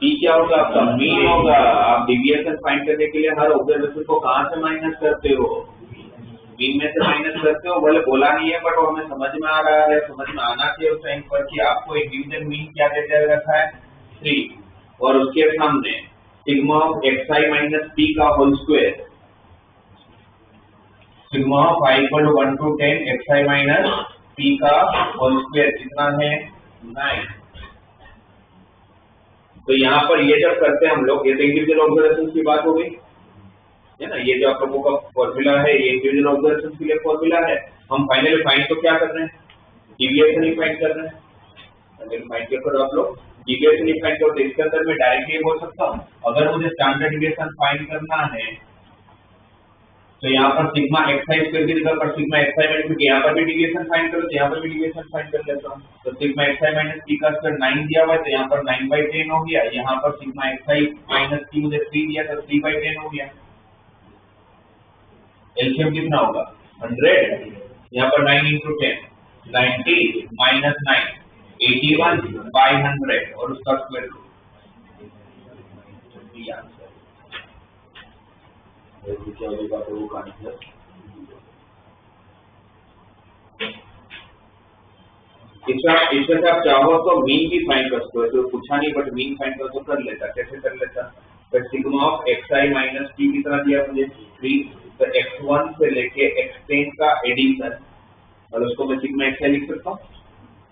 p क्या होगा आपका? मीन होगा। आप डिविएशन फाइंड करने के लिए हर ऑब्जर्वेशन को कहां से माइनस करते हो? मीन में से माइनस करते हो। बोले बोला नहीं है, बट वो हमें समझ में आ रहा है, समझ में आना चाहिए उस टाइम पर कि आपको एक डिवीजन मीन क्या दे रखा है? 3, और उसके सामने sigma of xi minus p का whole square, sigma of i equal to 1 to 10 xi minus p का होल स्क्वायर कितना है? 9। तो यहाँ पर ये जब करते हैं हम लोग, ये इंडिविजुअल ऑब्जर्वेशन की बात हो गई है ना। ये जो आप लोगों का फॉर्मूला है, ये इंडिविजुअल ऑब्जर्वेशन के लिए फॉर्मूला है। हम फाइनली फाइंड तो क्या कर रहे हैं? डिविएशन ही फाइंड कर रहे हैं। फाइनली फाइंड क्या करो आप लोग? डिविएशन ही फाइंड करो। तो इसके अंदर मैं डायरेक्टली बोल सकता हूँ, अगर मुझे स्टैंडर्ड डिविएशन फाइंड करना है तो यहाँ पर सिग्मा xi स्क्वायर की जगह पर सिग्मा xi माइनस, क्योंकि यहाँ पर भी डिविएशन फाइंड करो तो यहाँ पर भी डिविएशन फाइंड कर लेता हूँ। तो सिग्मा xi माइनस p का स्क्वायर 9 दिया हुआ है, तो यहाँ पर 9/10 हो गया। यहाँ पर सिग्मा xi माइनस p मुझे 3 दिया था, 3/10 हो गया। एलसीएम कितना होगा? 100। यहाँ पर 9 into 10 90 माइनस 9 81/100 और उसका स्क्वायर रूट। क्या होगा वो का आंसर? इसमें से आप चाहो तो मीन भी फाइंड कर सकते हो, तो पूछा नहीं बट मीन फाइंड कर तो कर लेता। कैसे कर लेता? But sigma of xi minus p कितना दिया मुझे? 3। तो x1 से लेके x10 का एडिशन, और उसको मैं सिग्मा xi लिख सकता हूँ।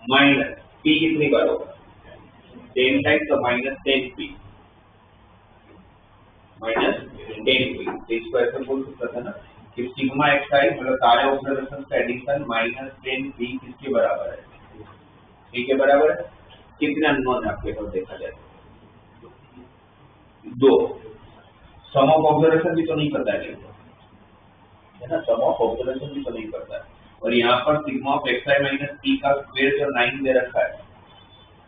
माइनस p कितनी बार होगा? 10 टाइम्स, तो माइनस 10p माइनस 10p। इसको ऐसे बोल सकता था ना कि सिग्मा xi मतलब सारे ऑब्जर्वेशन का एडिशन माइनस 10p किसके बराबर है? p के बराबर है। कितने अननोन है आपके पास देखा जाए? 2। सम ऑफ ऑब्जर्वेशन भी तो नहीं पता है ना, सम ऑफ ऑब्जर्वेशन भी तो नहीं पता है। और यहाँ पर sigma of xi minus p का स्क्वायर जो 9 दे रखा है,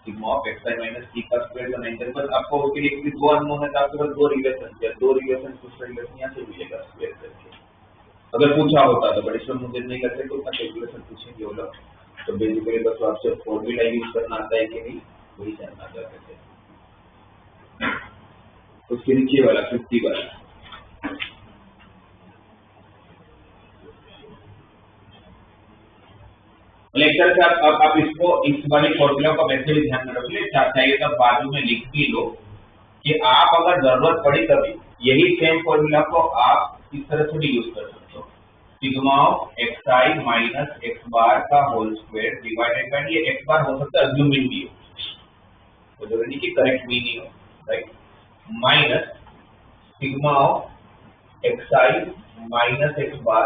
sigma of xi minus p का स्क्वायर जो 9 दे रखा है, बस आपको उसके लिए 2 अननोन है, तो आपके पास 2 रिलेशन है, 2 रिलेशन कुछ रिलेशन यहाँ से मिलेगा स्क्वायर करके, अगर पूछा होता तो। बट इसमें मुझे नहीं लगता कि उतना कैलकुलेशन पूछेंगे वो लोग। तो बेसिकली बस आपसे फॉर्मूला यूज करना आता है कि नहीं वही जानना चाहते थे। उसके नीचे वाला 50 वाला लेक्चर से आप इसको इस वाले फॉर्मूला को वैसे भी ध्यान में रख ले, चाहिए तब बाजू में लिख भी लो कि आप अगर जरूरत पड़ी तभी यही सेम फॉर्मूला को आप इस तरह से भी यूज कर सकते हैं। Sigma of x I minus x bar का होल स्क्वायर डिवाइडेड बाय, ये एक्स बार हो सकता है अज्यूमिंग भी हो, तो जरूरी नहीं कि करेक्ट मीनिंग हो, right, minus sigma of x I minus x bar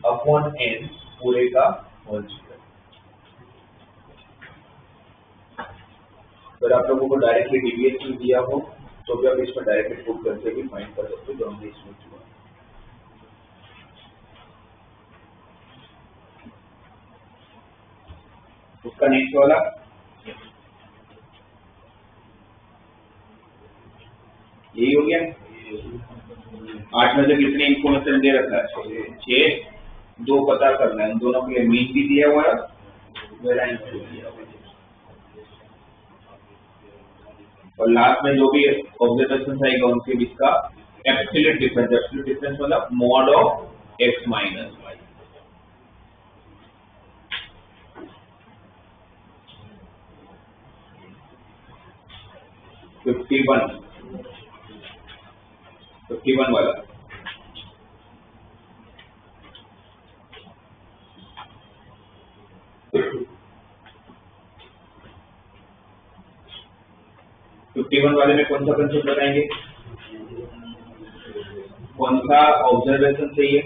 upon n पूरे का होल स्क्वायर। अगर आप लोगों को डायरेक्टली डेविएशन दिया हो तो भी आप इसमें डायरेक्टली पुट करके भी फाइंड कर सकते हो, जो हमने इसमें किया। उसका नेक्स्ट वाला यही हो गया। 8 में से कितने इंफॉर्मेशन दे रखा है? 6। 2 पता करना है, उन दोनों के लिए मीन भी दिया हुआ है, वेरिएंस भी दिया हुआ है, और लास्ट में जो भी ऑब्जर्वेशन आएगा उनके बीच का एब्सोल्यूट डिफरेंस मतलब mod of x minus y. Fifty one वाला वाले में कौन सा कंसेप्ट बताएंगे? कौन सा ऑब्जर्वेशन चाहिए,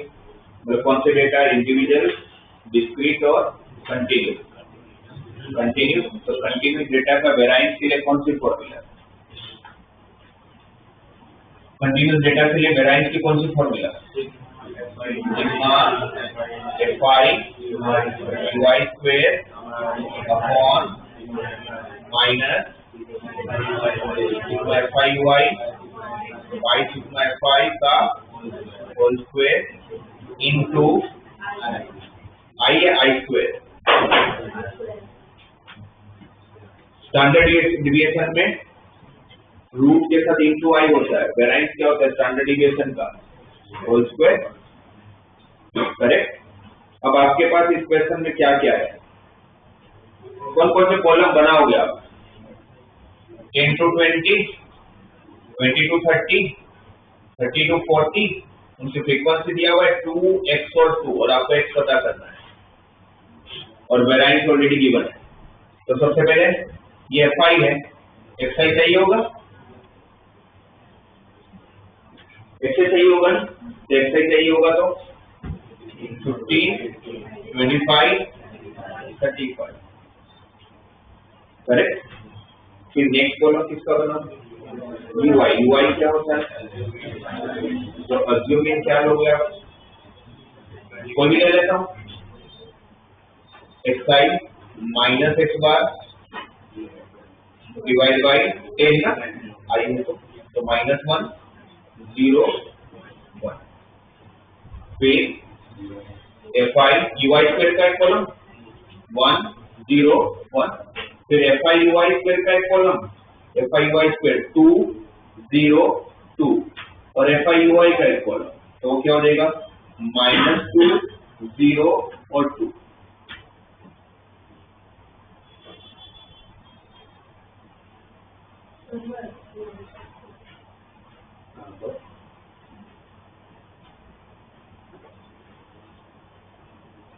मतलब कौन से डेटा, इंडिविजुअल, डिस्क्रीट और कंटिन्यूस। तो कंटिन्यूस डेटा का वेरिएंस के लिए कौन सी फॉर्मूला? कंटिन्यूस डेटा के लिए वेरिएंस की कौन सी formula? Sigma F I Y square upon minus sigma F I Y by sigma F I का whole square into I square. Standard deviation में रूट के साथ इंटू आई होता है, वेरिएंस क्या होता है? स्टैंडर्ड डिविएशन का होल स्क्वायर, करेक्ट। अब आपके पास इस क्वेश्चन में क्या क्या है, कौन कौन से कॉलम बनाओगे आप? 10 to 20, 20 to 30, 30 to 40, उनकी फ्रीक्वेंसी दिया हुआ है 2x और 2, और आपको x पता करना है और वेरिएंस ऑलरेडी गिवन है। तो सबसे पहले ये fi है, xi चाहिए होगा, xi चाहिए होगा ना, तो xi चाहिए होगा तो 15, 25, 35, करेक्ट। फिर नेक्स्ट कॉलम किसका बना? ui क्या होता है? तो अज्यूमिंग क्या हो गया, कोई भी ले लेता हूं, xi minus x bar divide by 10 ना, आई है तो माइनस 1, 0, 1। फिर F I U I square का एक कॉलम 1, 0, 1। फिर F I U I square का एक column F I U I square 2, 0, 2, और एफ आई यू आई का एक कॉलम, तो क्या हो जाएगा? -2, 0 और 2।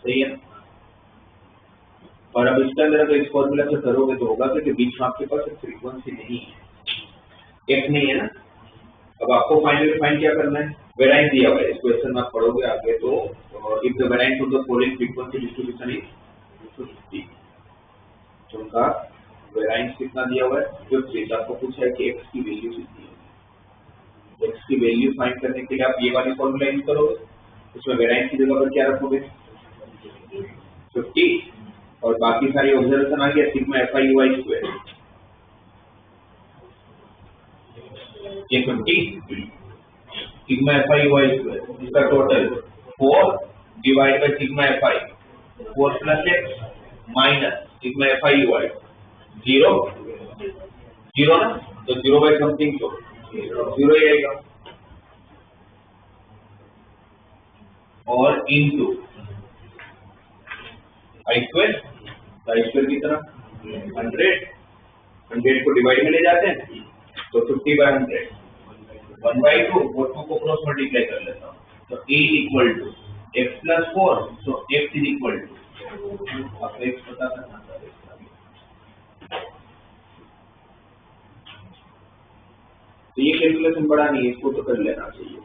सही है। और अब इसके अंदर अगर इस फॉर्मूला से करोगे तो होगा कि बीच में आपके पास एक फ्रीक्वेंसी नहीं है, एक नहीं है ना। अब आपको फाइंड क्या करना है? वेरिएंस दिया हुआ है, इस क्वेश्चन में आप पढ़ोगे आगे तो if the variance of the following frequency distribution is 50, तो उनका वेरिएंस कितना दिया हुआ है? 50। आपको पूछा है कि x की वैल्यू कितनी है, x की वैल्यू फाइंड करने के लिए आप ये वाली फॉर्मूला यूज करोगे, उसमें वेरिएंस की जगह पर क्या रखोगे? 50, और बाकी सारी ऑब्जर्वेशन आ गया sigma F I U I square, ये 50 sigma F I U I square, इसका total 4 divide by sigma F I 4 plus X minus sigma F I U I 0, 0 ना, तो 0 बाय समथिंग तो 0 ही आएगा, और इनटू आई स्क्वायर कितना? 100 को डिवाइड में ले जाते हैं तो 50/100, 1/2 और 2 को क्रॉस मल्टीप्लाई कर लेता हूँ, तो a equal to x plus 4, so x is equal to, आपको x पता करना था, तो ये कैलकुलेशन बड़ा नहीं है, इसको तो कर लेना चाहिए।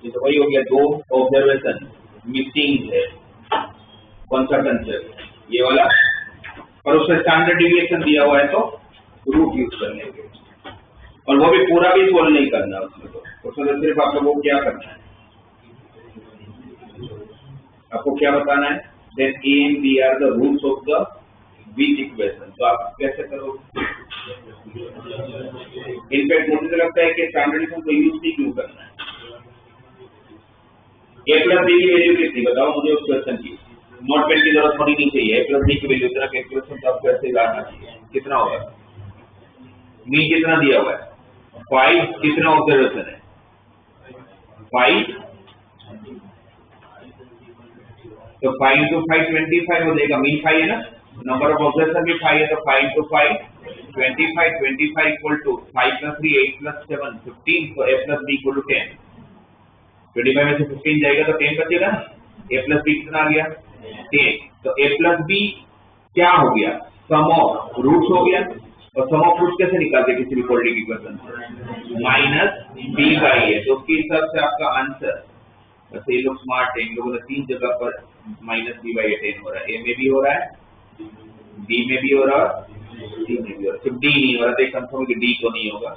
ये तो वही हो गया, दो ऑब्जर्वेशन मिसिंग है, कौन सा कंसेप्ट, ये वाला, और उसमें स्टैंडर्ड डिविएशन दिया हुआ है तो रूट यूज कर लेंगे, और वो भी पूरा भी सोल्व नहीं करना उसमें, तो सिर्फ आप लोगों को क्या करना है, आपको क्या बताना है, that a and b are the roots of the which equation, तो आप कैसे करोगे? इनफैक्ट मुझे तो लगता है कि स्टैंडर्डाइजेशन को यूज भी क्यों करना है। a प्लस b की वैल्यू कितनी बताओ मुझे उस क्वेश्चन की, नोट पेन की जरूरत थोड़ी नहीं चाहिए, a प्लस b की वैल्यू इतना कैलकुलेशन तो आपको ऐसे लाना चाहिए, कितना होगा, मीन कितना दिया हुआ है 5, कितना ऑब्जर्वेशन है 5, तो 5 into 5 25 हो जाएगा, मीन 5 है ना, नंबर ऑफ ऑब्जर्वेशन भी 5 है, तो 5 into 5 25 equal to 5 plus 3 8 plus 7 15, तो a plus b equal to 10, 25 में से 15 जाएगा तो 10 बचेगा ना, a plus b कितना आ गया 10, तो a plus b क्या हो गया, सम ऑफ रूट्स हो गया, और सम ऑफ रूट्स कैसे निकालते किसी भी क्वाड्रेटिक इक्वेशन से, माइनस b बाई a, तो उसके हिसाब से आपका आंसर, वैसे ये लोग स्मार्ट है, इन लोगों ने 3 जगह पर माइनस b बाई 10 हो रहा है, a में भी हो रहा है, b में भी हो रहा है, c में भी हो रहा है, सिर्फ d नहीं हो रहा था, एक कंफर्म कि d तो नहीं होगा,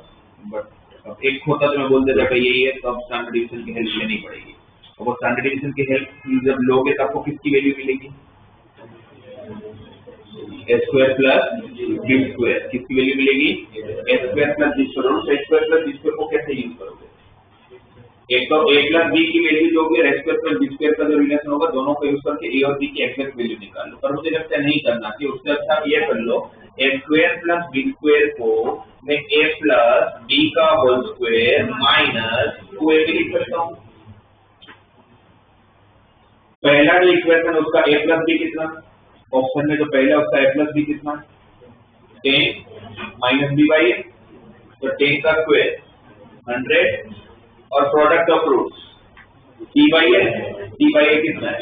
बट अब एक होता तो मैं बोल देता कि यही है, तो अब स्टैंडर्ड डिवीजन की हेल्प लेनी पड़ेगी, और वो स्टैंडर्ड डिवीजन की हेल्प जब लोगे तो आपको किसकी वैल्यू मिलेगी, a square plus b square, किसकी वैल्यू मिलेगी, a square plus b square, और a square plus b square को कैसे यूज करोगे, एक तो a प्लस b की वैल्यू दोगे, a square plus b square का जो रिलेशन होगा दोनों को यूज करके a और b की एग्जैक्ट वैल्यू निकाल लो, पर मुझे लगता है नहीं करना चाहिए, उससे अच्छा आप ये कर लो, a square plus b square को मैं a प्लस b का होल स्क्वायर माइनस 2a भी लिख सकता हूँ, पहला जो इक्वेशन उसका a प्लस b कितना, ऑप्शन में जो पहला उसका a प्लस b कितना 10 माइनस b बाई a, तो 10 का स्क्वायर 100, और product of roots c by a कितना है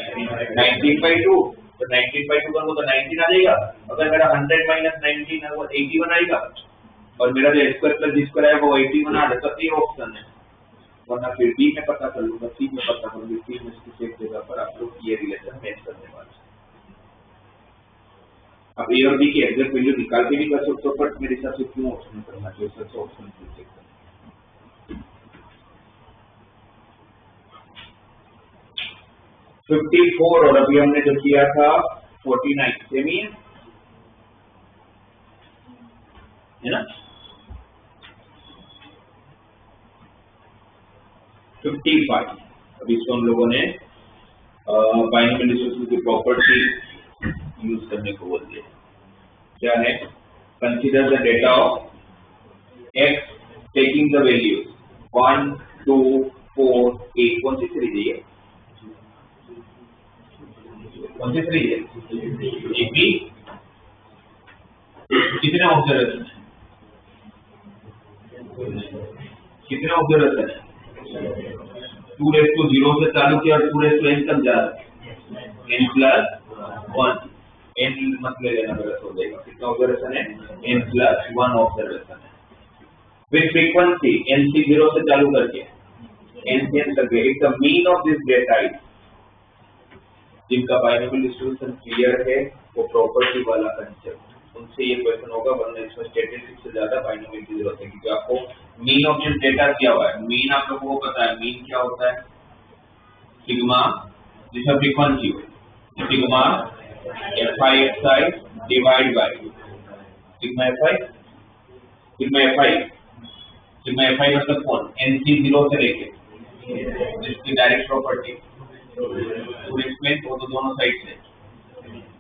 19/2, तो 19/2 करूँ तो 19 आ जाएगा, अगर मेरा 100 माइनस 19 है वो 81 आएगा, और मेरा जो स्क्वायर प्लस b स्क्वायर है वो 81 आ जाएगा, तो ये ऑप्शन है, वरना फिर b में पता कर लूंगा, c में पता करूंगी, c में किसी एक जगह पर आप लोग ये रिलेशन मैच करने वाले, अब a और b की एग्जैक्ट वैल्यू निकाल के भी कर सकते हो, बट मेरे हिसाब से क्यों ऑप्शन करना चाहिए, सबसे ऑप्शन चेक करना 54, और अभी हमने जो किया था 49, सेम ही है ना, 55, अभी इसको हम लोगों ने बाइनोमियल डिस्ट्रीब्यूशन की प्रॉपर्टी यूज करने को बोल दिया, क्या है, consider the data of x taking the values 1 2 4 8, कौन सी सीरीज है, कौन सी सीरीज है, एक भी, कितने ऑब्जर्वेशन है, कितने ऑब्जर्वेशन है, 2⁻0 से चालू किया और 2⁻n तक जा रहा है, n प्लस 1, n मत ले लेना गलत हो जाएगा, कितना ऑब्जर्वेशन है, n प्लस 1 ऑब्जर्वेशन है, विद फ्रीक्वेंसी nc 0 से चालू करके ncn तक, it's the mean of this data is, जिनका बाइनोमियल डिस्ट्रीब्यूशन क्लियर है वो प्रॉपर्टी वाला कंसेप्ट, उनसे ये क्वेश्चन होगा, वरना इसमें स्टैटिस्टिक से ज्यादा बाइनोमियल की जरूरत है, क्योंकि आपको मीन ऑफ दिस डेटा क्या हुआ है, मीन आप लोगों को पता है, मीन क्या होता है, सिग्मा जिसका फ्रीक्वेंसी हो, sigma fi divide by sigma fi मतलब कौन, nc 0 से लेके, जिसकी डायरेक्ट प्रॉपर्टी तो एक्सप्लेन तो दोनों साइड से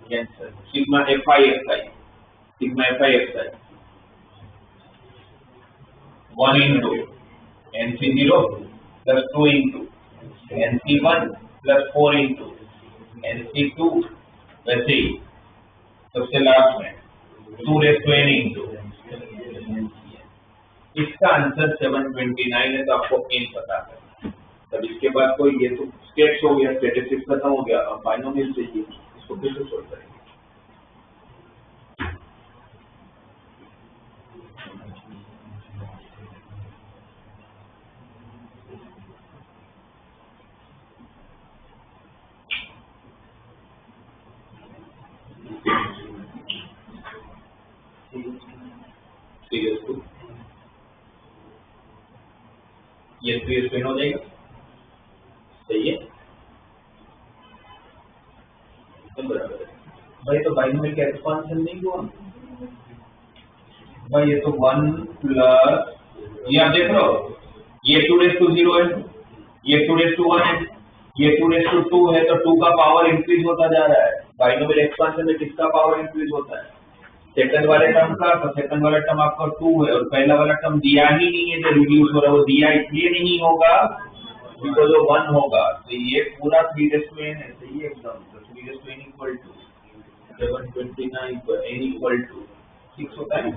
cancel, sigma fi xi 1 into nc0 plus 2 into nc1 plus 4 into nc2, वैसे ही सबसे लास्ट में 2n इंटू, इसका आंसर 729 है। तो आपको n पता है। तब इसके बाद कोई ये तो स्टेट्स हो गया, स्टैटिस्टिक्स खत्म हो गया। अब बाइनोमियल चाहिए, इसको कैसे सोल्व करेंगे? ये 3n हो जाएगा, सही है। तो बराबर है भाई। तो बाइनोमियल का एक्सपांशन नहीं हुआ भाई। ये तो 1 प्लस, ये आप देख रहे हो, ये 2⁻0 है, ये 2⁻1 है, ये 2⁻2 है। तो 2 का पावर इंक्रीज होता जा रहा है। बाइनोमियल एक्सपांशन में किसका पावर इंक्रीज होता है? सेकंड वाले टर्म का। तो सेकंड वाला टर्म आपका 2 है और पहला वाला टर्म दिया ही नहीं है जो रिड्यूस हो रहा है। वो दिया इसलिए नहीं होगा बिकॉज वो 1 होगा। तो ये पूरा 3n है, सही है एकदम। तो 3n इक्वल टू 729 पर n इक्वल टू 6 होता है।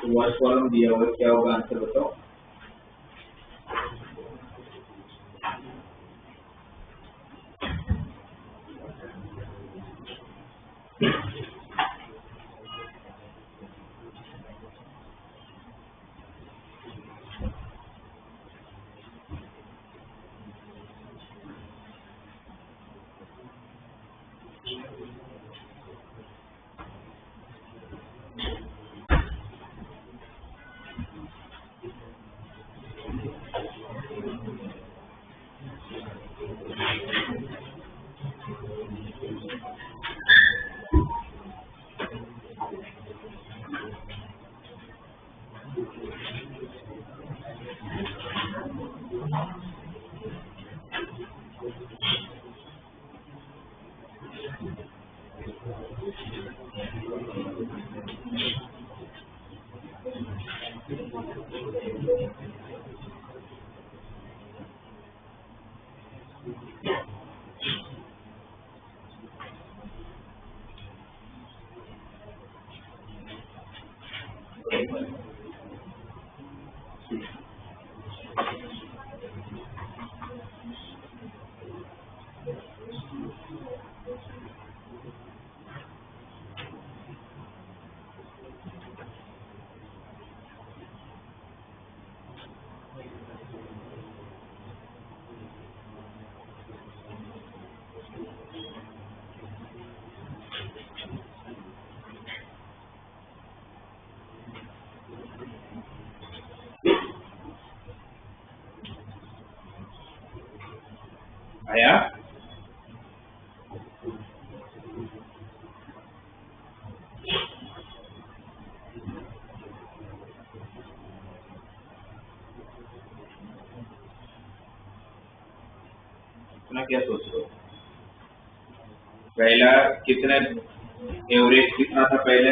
तो वर्स्ट कॉलम दिया हुआ, क्या होगा आंसर बताओ? आया? इतना क्या सोच रहे हो? पहला कितना एवरेज कितना था पहले?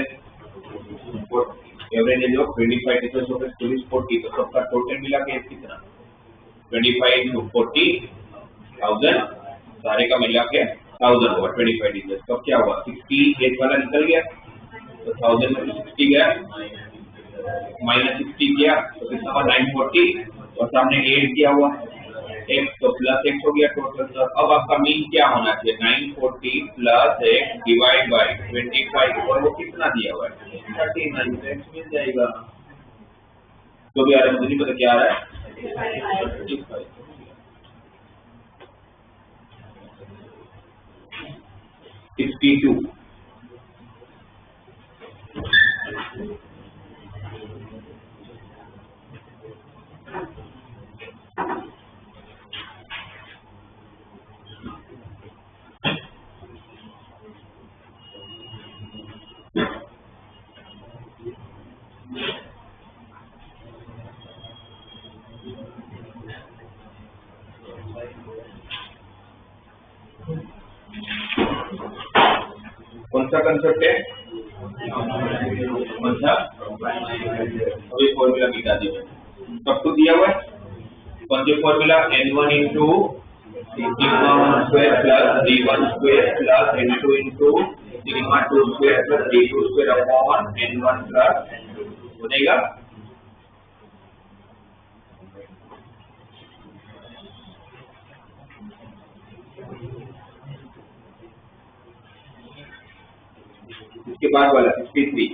एवरेज जो 25 टीचर्स ऑफ स्टूडेंट्स 40, तो सबका टोटल मिला के कितना? 25 into 40,000, सारे का मिला के 1000 होगा। 25 टीचर्स तो क्या हुआ? 68 वाला निकल गया, तो 1000 में 60 गया, -60 किया तो कितना हुआ? 940। और सामने 8 दिया हुआ है x, तो प्लस x हो गया टोटल सर। अब आपका मीन क्या होना चाहिए, 940 प्लस x डिवाइड बाई 25, और वो कितना दिया हुआ है 39, तो x मिल जाएगा। तो भी आ रहा है, मुझे नहीं पता क्या आ रहा है 35। 62 कौन सा कंसेप्ट है, कौन सा, अभी फॉर्मूला मिटा दीजिए, सब कुछ दिया हुआ है। कौन सी formula, n1 into sigma 1 square plus d1 square plus n2 into sigma 2 square plus d2 square upon n1 plus n2 बनेगा। इसके बाद वाला 63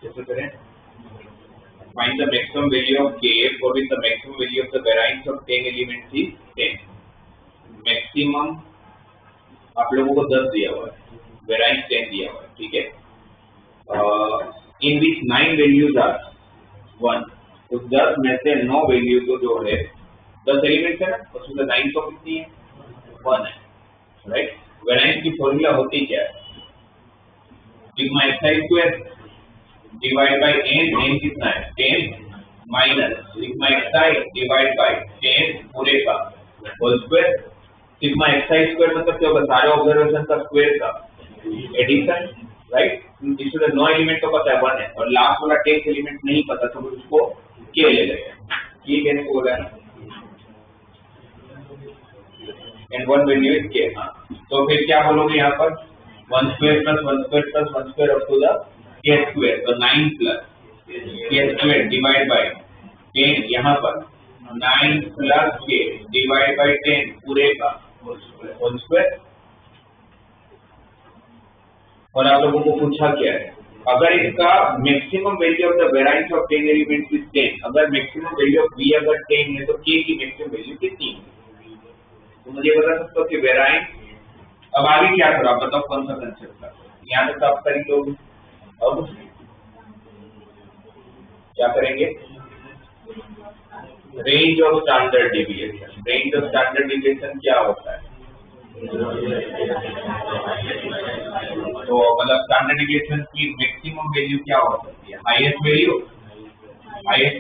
कैसे करें, find the maximum value of k for which the maximum value of the variance of 10 elements is 10। Maximum आप लोगों को 10 दिया हुआ है, वेराइंस 10 दिया हुआ है, ठीक है। इन विच 9 वैल्यूज आर 1, तो 10 में से 9 वैल्यू को जो है 10 एलिमेंट्स है ना, उसमें 9 तो कितनी है 1 है, राइट। वेराइंस की फॉर्मूला होती क्या है, sigma xi square divide by n कितना है 10 minus sigma xi divide by 10 पूरे का whole square. Sigma xi square मतलब क्या होगा, सारे ऑब्जर्वेशन का स्क्वायर का एडिशन, राइट। इसमें 9 एलिमेंट तो पता है 1 है, और लास्ट वाला 10 एलिमेंट नहीं पता, तो उसको k ले लेंगे, ये कहने को बोला है, एंड 1 वैल्यू इज k। हाँ, तो फिर क्या बोलोगे यहाँ पर 1 square plus 1 square plus 1 square up to the k square, तो 9 plus k square divide by 10, यहाँ पर 9 प्लस k डिवाइड बाय 10 पूरे का होल स्क्वायर। और आप लोगों को पूछा क्या है, अगर इसका maximum value of the variance of 10 elements is 10, अगर मैक्सिमम वैल्यू ऑफ v अगर 10 है तो k की मैक्सिमम वैल्यू कितनी है, तो मुझे बता सकते हो कि वेराइंस। अब आगे क्या करो आप बताओ, कौन सा कंसेप्ट था, यहाँ तक आप करें तो अब क्या करेंगे, range of standard deviation. Range of standard deviation क्या होता है? तो मतलब स्टैंडर्ड डिविएशन की मैक्सिमम वैल्यू क्या हो सकती है? हाईएस्ट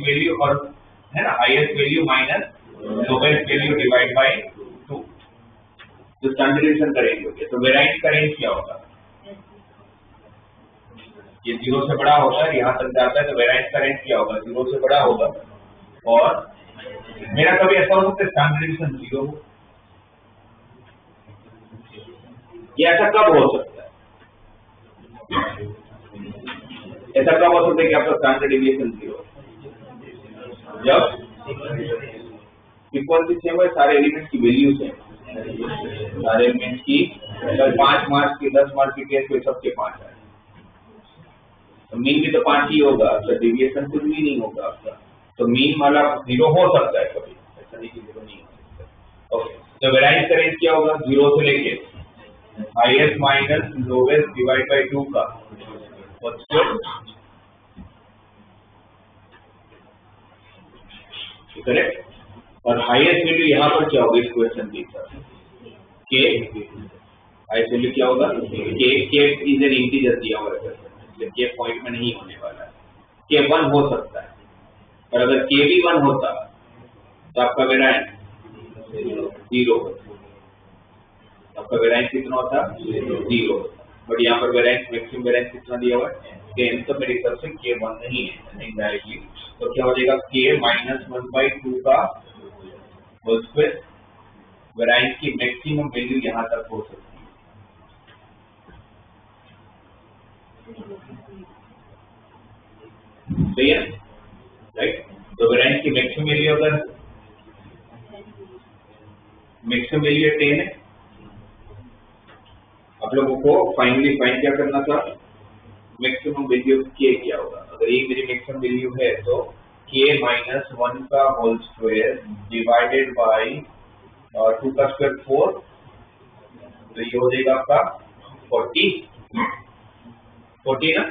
वैल्यू और है ना, highest value minus lowest value divide by 2, जो स्टैंडर्ड डिविएशन का रेंज हो गया। तो वेराइंस का रेंज क्या होगा? ये 0 से बड़ा होता है, यहाँ तक जाता है, तो वेराइंस का रेंज क्या होगा? 0 से बड़ा होगा। और मेरा कभी ऐसा हो सकता है स्टैंडर्ड डिविएशन 0 हो, ये ऐसा कब हो सकता है? ऐसा कब हो सकता है कि आपका स्टैंडर्ड डिविएशन 0? जब फ्रीक्वेंसी सेम है, सारे एलिमेंट्स की वैल्यू सेम, सारे एलिमेंट्स की 5 मार्क्स के 10 मार्क्स के केस में सबके 5 है, तो मीन भी तो 5 ही होगा, तो डेविएशन कुछ भी नहीं होगा आपका। तो मीन वाला 0 हो सकता है कभी, ऐसा नहीं कि 0 नहीं हो सकता। ओके, तो वेराइंस का रेंज क्या होगा? 0 से लेके highest minus lowest divide by 2 का करेक्ट। और हाईएस्ट वैल्यू यहाँ पर क्या होगा इस क्वेश्चन के हिसाब के? हाईएस्ट वैल्यू क्या होगा? के इज एन इंटीजर दिया हुआ है, के पॉइंट में नहीं होने वाला है, के 1 हो सकता है, और अगर के भी 1 होता तो आपका वेराइंस 0 होता, आपका वेराइंस कितना होता? 0 होता। बट यहाँ पर वेराइंस, मैक्सिमम वेराइंस कितना दिया हुआ है? 10, तो मेरे हिसाब से के 1 नहीं है इनडायरेक्टली, तो क्या हो जाएगा? के माइनस 1/2 का होल स्क्वायर। वेराइंस की मैक्सिमम वैल्यू यहाँ तक हो सकती है। सही है, राइट? तो वेराइंस की मैक्सिमम वैल्यू, अगर मैक्सिमम वैल्यू 10 है, आप लोगों को फाइनली फाइंड क्या करना था? मैक्सिमम वैल्यू के क्या होगा? अगर ये मेरी मैक्सिमम वैल्यू है तो के माइनस 1 का होल स्क्वायर डिवाइडेड बाय 2 का स्क्वायर 4, तो ये हो जाएगा आपका 40 ना?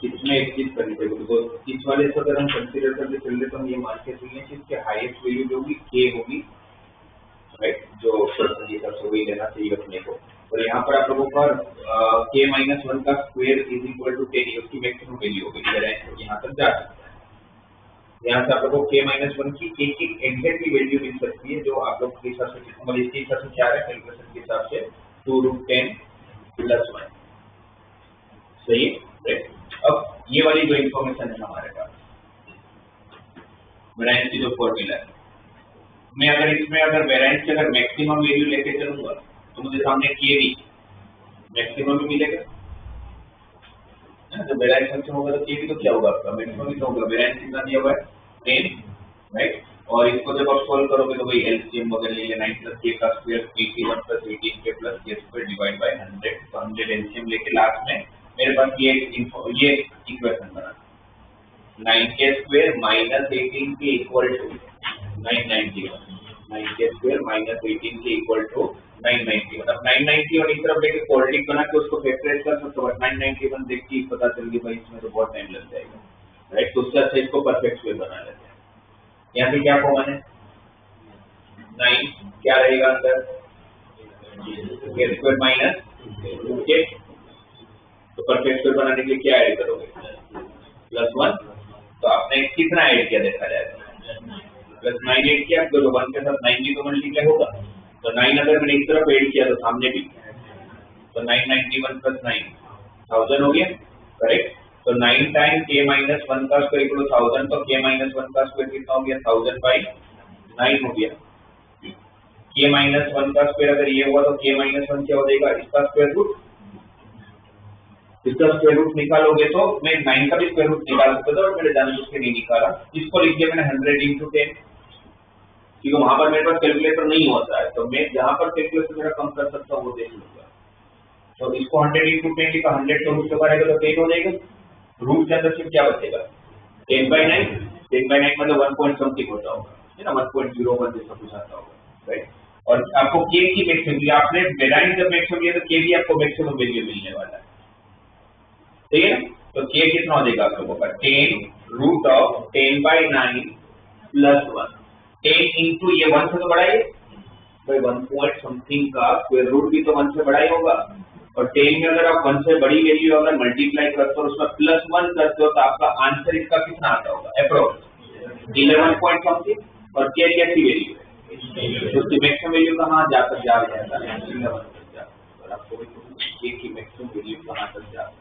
इसमें एक चीज करनी पड़ेगी, तो इस वाले से अगर हम कंसिडर करके चल रहे तो हम ये मान के चलिए कि इसके हाईएस्ट वैल्यू जो होगी के होगी, राइट, जो पर्सन के हिसाब से वही लेना चाहिए अपने को। और यहाँ पर आप लोगों का के माइनस वन का स्क्वायर इज इक्वल टू 10, उसकी मैक्सिमम वैल्यू होगी, यहाँ तक जा सकता है। यहाँ से आप लोगों को के माइनस वन की एक एग्जैक्टली वैल्यू मिल सकती है, जो आप लोग के हिसाब से मतलब इसके हिसाब से क्या है, कैलकुलेशन के हिसाब से 2√10 + 1, सही है, राइट। अब ये वाली जो इन्फॉर्मेशन है हमारे पास, वेरिएंस की जो फॉर्मूला है, मैं अगर इसमें अगर वेरिएंस की अगर मैक्सिमम वैल्यू लेके चलूंगा तो मुझे सामने के भी मैक्सिमम भी मिलेगा, तो वेरिएंस फंक्शन होगा तो के भी तो क्या होगा आपका मैक्सिमम ही तो होगा। वेरिएंस कितना दिया हुआ है 10, राइट, और इसको जब आप सोल्व करोगे तो वही एलसीएम वगैरह ले लेना, 9 + k का square 81 + 18k + k square divide bye 100, तो 100 एलसीएम लेके लास्ट में मेरे पास ये इक्वेशन बना 9k square minus 18k equal to 991, 9k square minus 18k equal to 991। अब 991 इस तरफ लेके क्वाड्रेटिक बना के उसको फैक्टराइज कर सकते हो, बट 991 देख के पता चल गया भाई इसमें तो बहुत टाइम लग जाएगा, राइट, तो उससे अच्छा इसको परफेक्ट स्क्वायर बना लेते हैं। यहाँ पे क्या कॉमन है 9, क्या रहेगा अंदर k स्क्वायर माइनस 2k, तो परफेक्ट स्क्वायर बनाने के लिए क्या ऐड करोगे +1, तो आपने कितना ऐड किया देखा जाएगा +9 ऐड किया, तो 1 के साथ 9 भी तो मल्टीप्लाई होगा, तो 9 अगर मैंने इस तरफ ऐड किया तो सामने भी, तो 991 + 9 1000 हो गया, करेक्ट। तो 9 टाइम k माइनस 1 का स्क्वायर इक्वल 1000, तो k माइनस 1 का स्क्वायर कितना हो गया 1000/9 हो गया। k माइनस 1 का स्क्वायर अगर ये हुआ तो k माइनस 1 क्या हो जाएगा, इसका स्क्वायर रूट, इसका स्क्वायर रूट निकालोगे तो मैं 9 का भी स्क्वायर रूट निकाल सकता था, और मैंने जानबूझ के नहीं निकाला, इसको लिख दिया मैंने 100 × 10, क्योंकि वहां पर मेरे पास कैलकुलेटर नहीं होता है, तो मैं जहां पर कैलकुलेटर मेरा कम कर सकता हूँ वो देख लूंगा। तो इसको 100 × 10 लिखा, 100 को रूट से बाहर तो 10 हो जाएगा, रूट के अंदर सिर्फ क्या बचेगा 10/9, 10/9 मतलब 1 पॉइंट समथिंग होता होगा, है ना, 1.01 जैसा कुछ आता होगा, राइट। और आपको के की मैक्सिमम, आपने वेरिएंस जब मैक्सिमम लिया तो के भी आपको मैक्सिमम वैल्यू मिलने वाला है, ठीक है। तो के कितना हो जाएगा आप लोगों का 10√10/9 + 1, 10 इंटू ये 1 से तो बड़ा ही भाई 1 पॉइंट समथिंग का स्क्वायर रूट भी तो 1 से बड़ा ही होगा, और 10 में अगर आप 1 से बड़ी वैल्यू अगर मल्टीप्लाई करते हो और उसमें +1 करते हो तो आपका आंसर इसका कितना आता होगा अप्रोक्स 11 पॉइंट समथिंग, और के कैसी वैल्यू है, तो उसकी मैक्सिमम वैल्यू कहाँ जाकर जा जाता है 11 तक जाता है, और आपको के की मैक्सिमम वैल्यू कहाँ तक जाता है,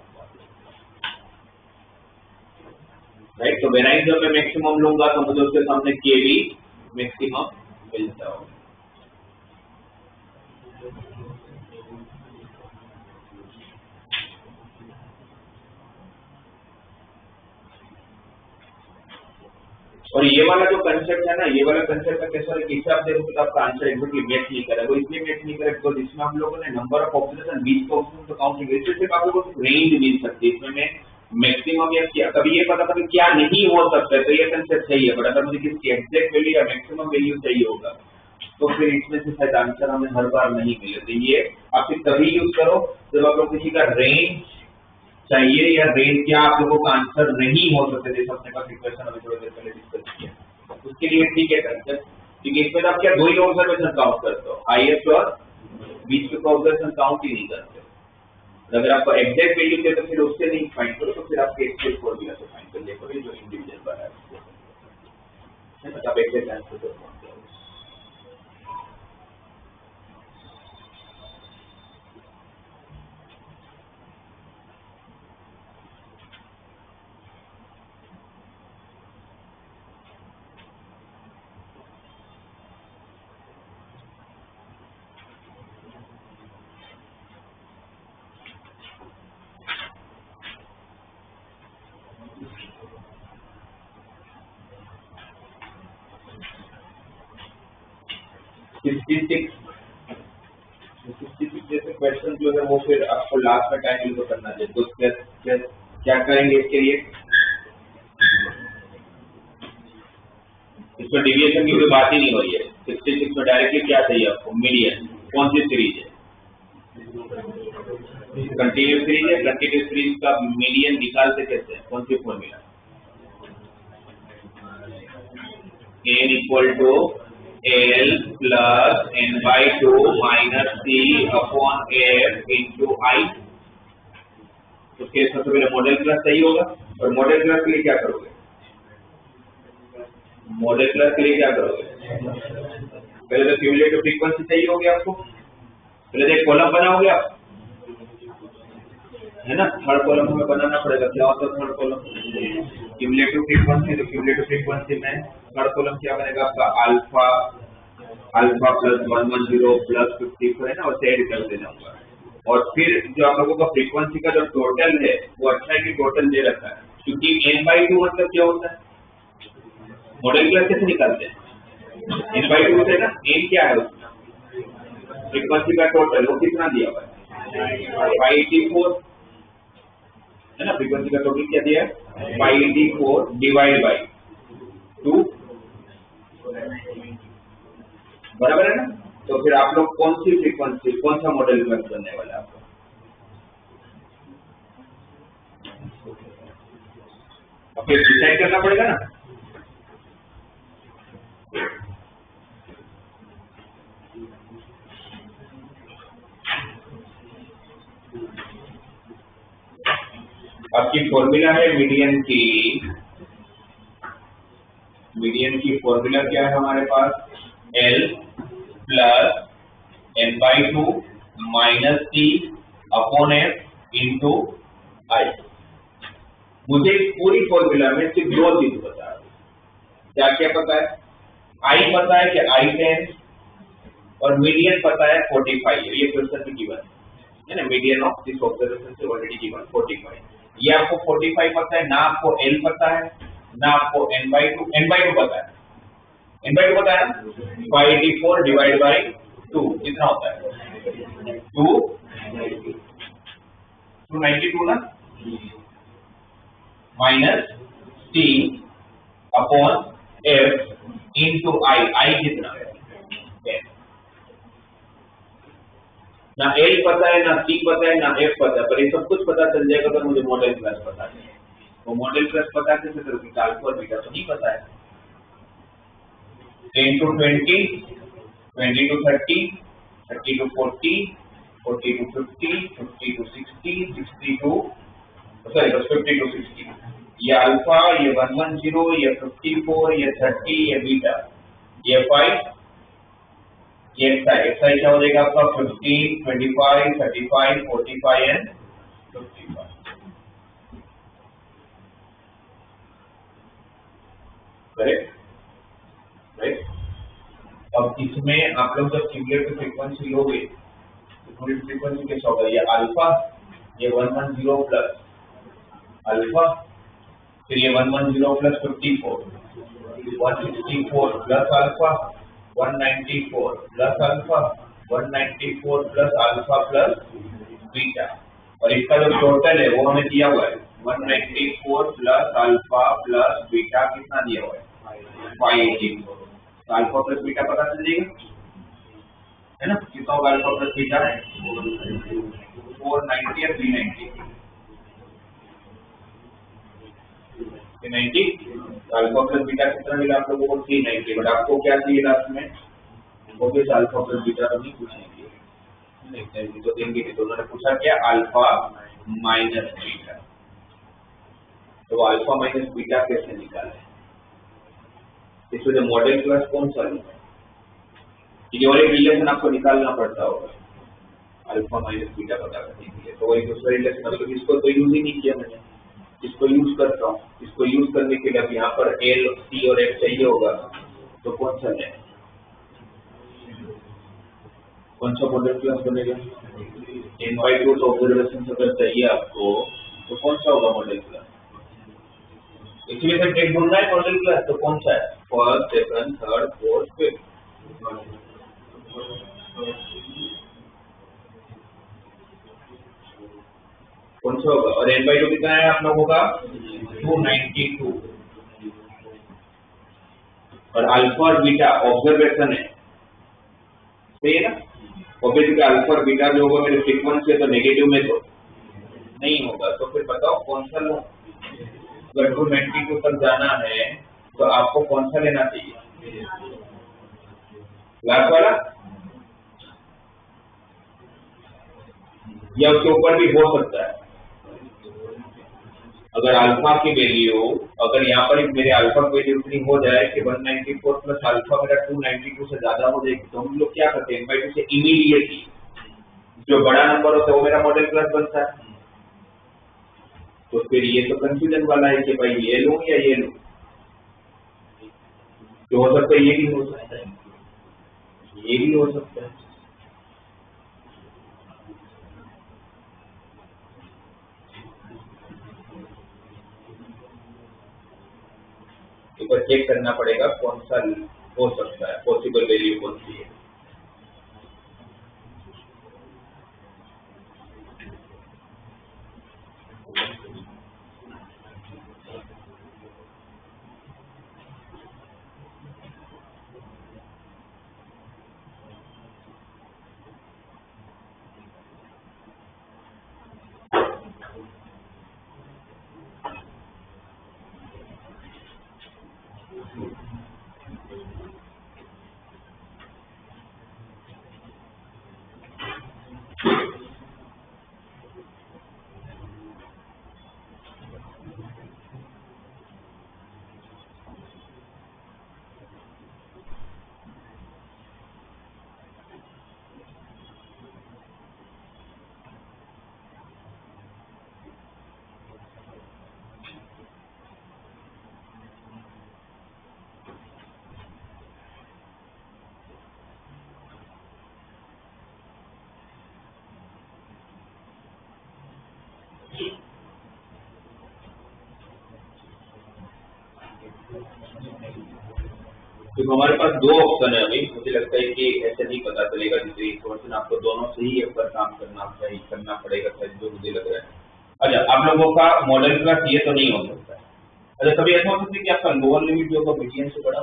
राइट। तो वेरिएंस जब मैं मैक्सिमम लूंगा तो मुझे उसके सामने के भी मैक्सिमम मिलता होगा। और ये वाला जो कंसेप्ट है ना, ये वाला कंसेप्ट का कैसा है कि इससे आप देखो तो आपका आंसर एग्जैक्टली मैच नहीं करेगा, वो इसलिए मैच नहीं करेगा तो इसमें हम लोगों ने नंबर ऑफ ऑब्जर्वेशन 20 का ऑप्शन तो काउंट नहीं, इससे सिर्फ आप लोगों को रेंज मिल सकती है, इसमें मैं मैक्सिमम या क्या कभी ये पता था क्या नहीं हो सकता है, तो ये कंसेप्ट सही है, बट अगर मुझे किसी एग्जैक्ट वैल्यू या मैक्सिमम वैल्यू चाहिए होगा तो फिर इसमें से शायद आंसर हमें हर बार नहीं मिले, तो ये आप फिर तभी यूज करो जब आप लोग किसी का रेंज चाहिए या रेंज क्या आप लोगों का आंसर नहीं हो सकते, जैसे अपने पास इक्वेशन अभी थोड़ी देर पहले डिस्कस किया, उसके लिए ठीक है कंसेप्ट, क्योंकि इसमें आप क्या 2 ही ऑब्जर्वेशन काउंट करते हो, हाईएस्ट और बीच में ऑब्जर्वेशन काउंट ही नहीं करते। अगर आपको एग्जैक्ट वैल्यू चाहिए तो फिर उससे नहीं फाइंड करो, तो फिर आपके एक्सेल फॉर्मूला से फाइंड कर देखो जो इंडिविजुअल बना है, मतलब एग्जैक्ट आंसर तो 66 जैसे क्वेश्चन जो है वो फिर आपको लास्ट में टाइम को करना चाहिए। तो क्या करेंगे इसके लिए, इसमें डिविएशन की कोई बात ही नहीं हो रही है। 66 में डायरेक्टली क्या चाहिए आपको, मीडियन। कौन सी सीरीज है, कंटिन्यूस सीरीज है। कंटिन्यूस सीरीज का मीडियन निकालते कैसे हैं, कौन सी formula, n equal to L plus n/2 minus C upon F into I। उसके सबसे पहले मॉडल क्लास चाहिए होगा, और मॉडल क्लास के लिए क्या करोगे, मॉडल क्लास के लिए क्या करोगे, पहले तो क्यूमुलेटिव फ्रीक्वेंसी चाहिए होगी आपको, पहले तो एक कॉलम बनाओगे आप, है ना। थर्ड कॉलम हमें बनाना पड़ेगा। क्या होता है थर्ड कॉलम, क्यूमुलेटिव फ्रीक्वेंसी। तो क्यूमुलेटिव फ्रीक्वेंसी में थर्ड कॉलम क्या बनेगा आपका, अल्फा प्लस 110 प्लस 54 है ना, और ऐड कर देना होगा। और फिर जो आप लोगों का फ्रीक्वेंसी का जो टोटल है वो अच्छा है कि टोटल दे रखा है, क्योंकि n/2 मतलब क्या होता है, मॉडल क्लास कैसे निकालते हैं, n/2 से ना, n क्या है उसमें, फ्रीक्वेंसी का टोटल, वो कितना दिया हुआ है 584 है ना। फ्रीक्वेंसी का टोटल क्या दिया है 584 डिवाइड बाई 2, बराबर है ना। तो फिर आप लोग कौन सी फ्रीक्वेंसी, कौन सा मॉडल क्लास बनने वाला है आपको, अब डिसाइड करना पड़ेगा ना। आपकी फॉर्मूला है मीडियन की फॉर्मूला क्या है हमारे पास, L plus n/2 minus C upon F into I। मुझे इस पूरी फॉर्मूला में सिर्फ दो चीज पता है, क्या क्या पता है, I पता है कि I10 और मीडियन पता है 45, ये क्वेश्चन में गिवन है ना, मीडियन ऑफ दिस ऑब्जर्वेशन से ऑलरेडी गिवन 45। ये आपको 45 पता है ना, आपको L पता है ना, आपको n/2 पता है, n/2 पता है ना, 584 डिवाइड बाई 2 कितना होता है 292 ना, minus C upon F into I कितना है 10। ना L पता है, ना C पता है, ना F पता है, पर ये सब कुछ पता चल जाएगा अगर मुझे मॉडल क्लास पता है। वो मॉडल क्लास पता कैसे करोगे, अल्फा और बीटा तो नहीं पता है। 10 to 20, 20 to 30, 30 to 40, 40 to 50, 50 to 60, 60 to 50 to 60। ये अल्फा, ये 110, ये 54, ये 30, ये बीटा, ये 5, ये XI क्या हो जाएगा आपका 15, 25, 35, 45 एंड 55। Correct, right. अब इसमें आप लोग जब क्यूमुलेटिव फ्रीक्वेंसी लोगे, क्यूमुलेटिव फ्रीक्वेंसी कैसा होगा, ये अल्फा, ये 110 प्लस अल्फा, फिर ये 110 plus 54, 164 plus alpha, 194 plus alpha, 194 plus alpha plus beta, और इसका जो टोटल है वो हमें दिया हुआ है 194 प्लस अल्फा प्लस बीटा कितना दिया हुआ है 584। तो अल्फा प्लस बीटा पता चल जाएगा, है ना, कितना होगा अल्फा प्लस बीटा 490 या 390, 390। अल्फा प्लस बीटा कितना मिला आप लोगों को 390, बट आपको क्या चाहिए लास्ट में, वो भी अल्फा प्लस बीटा तो नहीं पूछेंगे, नहीं तो देंगे, तो उन्होंने पूछा क्या अल्फा माइनस बीटा। तो अल्फा माइनस बीटा कैसे निकालें, इसमें जो मॉडल क्लास कौन सा है, ये और एक रिलेशन आपको निकालना पड़ता होगा अल्फा माइनस बीटा पता करने के लिए। तो वही दूसरा रिलेशन, मतलब इसको तो यूज ही नहीं किया मैंने, इसको यूज करता हूँ। इसको यूज करने के लिए अब यहाँ पर L, C और F चाहिए होगा, तो कौन सा है, कौन सा मॉडल क्लास बनेगा, n/2 तो ऑब्जर्वेशन अगर चाहिए आपको तो कौन सा होगा मॉडल क्लास, इसमें से टेक ढूंढना है मॉडल क्लास, तो कौन सा है, first, second, third, fourth, fifth. कौन सा होगा? और n/2 कितना है आप लोगों का? 292। और अल्फा और बीटा ऑब्जर्वेशन है, सही है ना? ऑब्वियसली अल्फा और बीटा जो होगा मेरे फ्रीक्वेंसी है तो नेगेटिव में तो नहीं होगा। तो फिर बताओ कौन सा लो? अगर 292 तक जाना है तो आपको कौन सा लेना चाहिए? लास्ट वाला, या उसके ऊपर भी हो सकता है। अगर अल्फा की वैल्यू, अगर यहाँ पर मेरे अल्फा की वैल्यू इतनी हो जाए कि 194 प्लस अल्फा मेरा 292 से ज्यादा हो जाएगी, तो हम लोग क्या करते हैं? n/2 से इमीडिएटली जो बड़ा नंबर होता है वो मेरा मॉडल क्लास बनता है। तो फिर ये तो कंफ्यूजन वाला है कि भाई ये लूं या ये लूं। तो हो सकता है ये भी हो सकता है, ये भी हो सकता है। एक बार चेक करना पड़ेगा कौन सा हो सकता है, पॉसिबल वैल्यू कौन सी है। तो हमारे पास दो ऑप्शन है अभी। मुझे लगता है कि ऐसे नहीं पता चलेगा, जिससे इक्वेशन आपको दोनों से ही एक बार काम करना पड़ेगा, जो मुझे लग रहा है। अच्छा, आप लोगों का मॉडल क्लास ये तो नहीं हो सकता है। अच्छा, कभी ऐसा हो सकता है कि आपका लोअर लिमिट जो होगा मीडियन से बड़ा,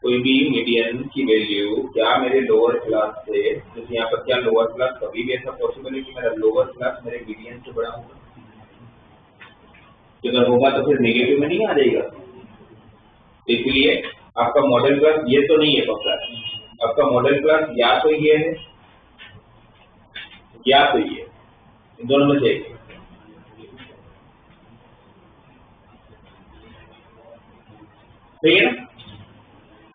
कोई भी मीडियन की वैल्यू क्या मेरे लोअर क्लास से, जैसे यहाँ पर क्या लोअर क्लास, कभी भी ऐसा पॉसिबल है कि मेरा लोअर क्लास मेरे मीडियन से बड़ा होगा? अगर होगा तो फिर नेगेटिव में नहीं आ जाएगा। इसलिए आपका मॉडल क्लास ये तो नहीं है पक्का, आपका मॉडल क्लास या तो ये है या तो ये, इन दोनों में से एक। सही है ना?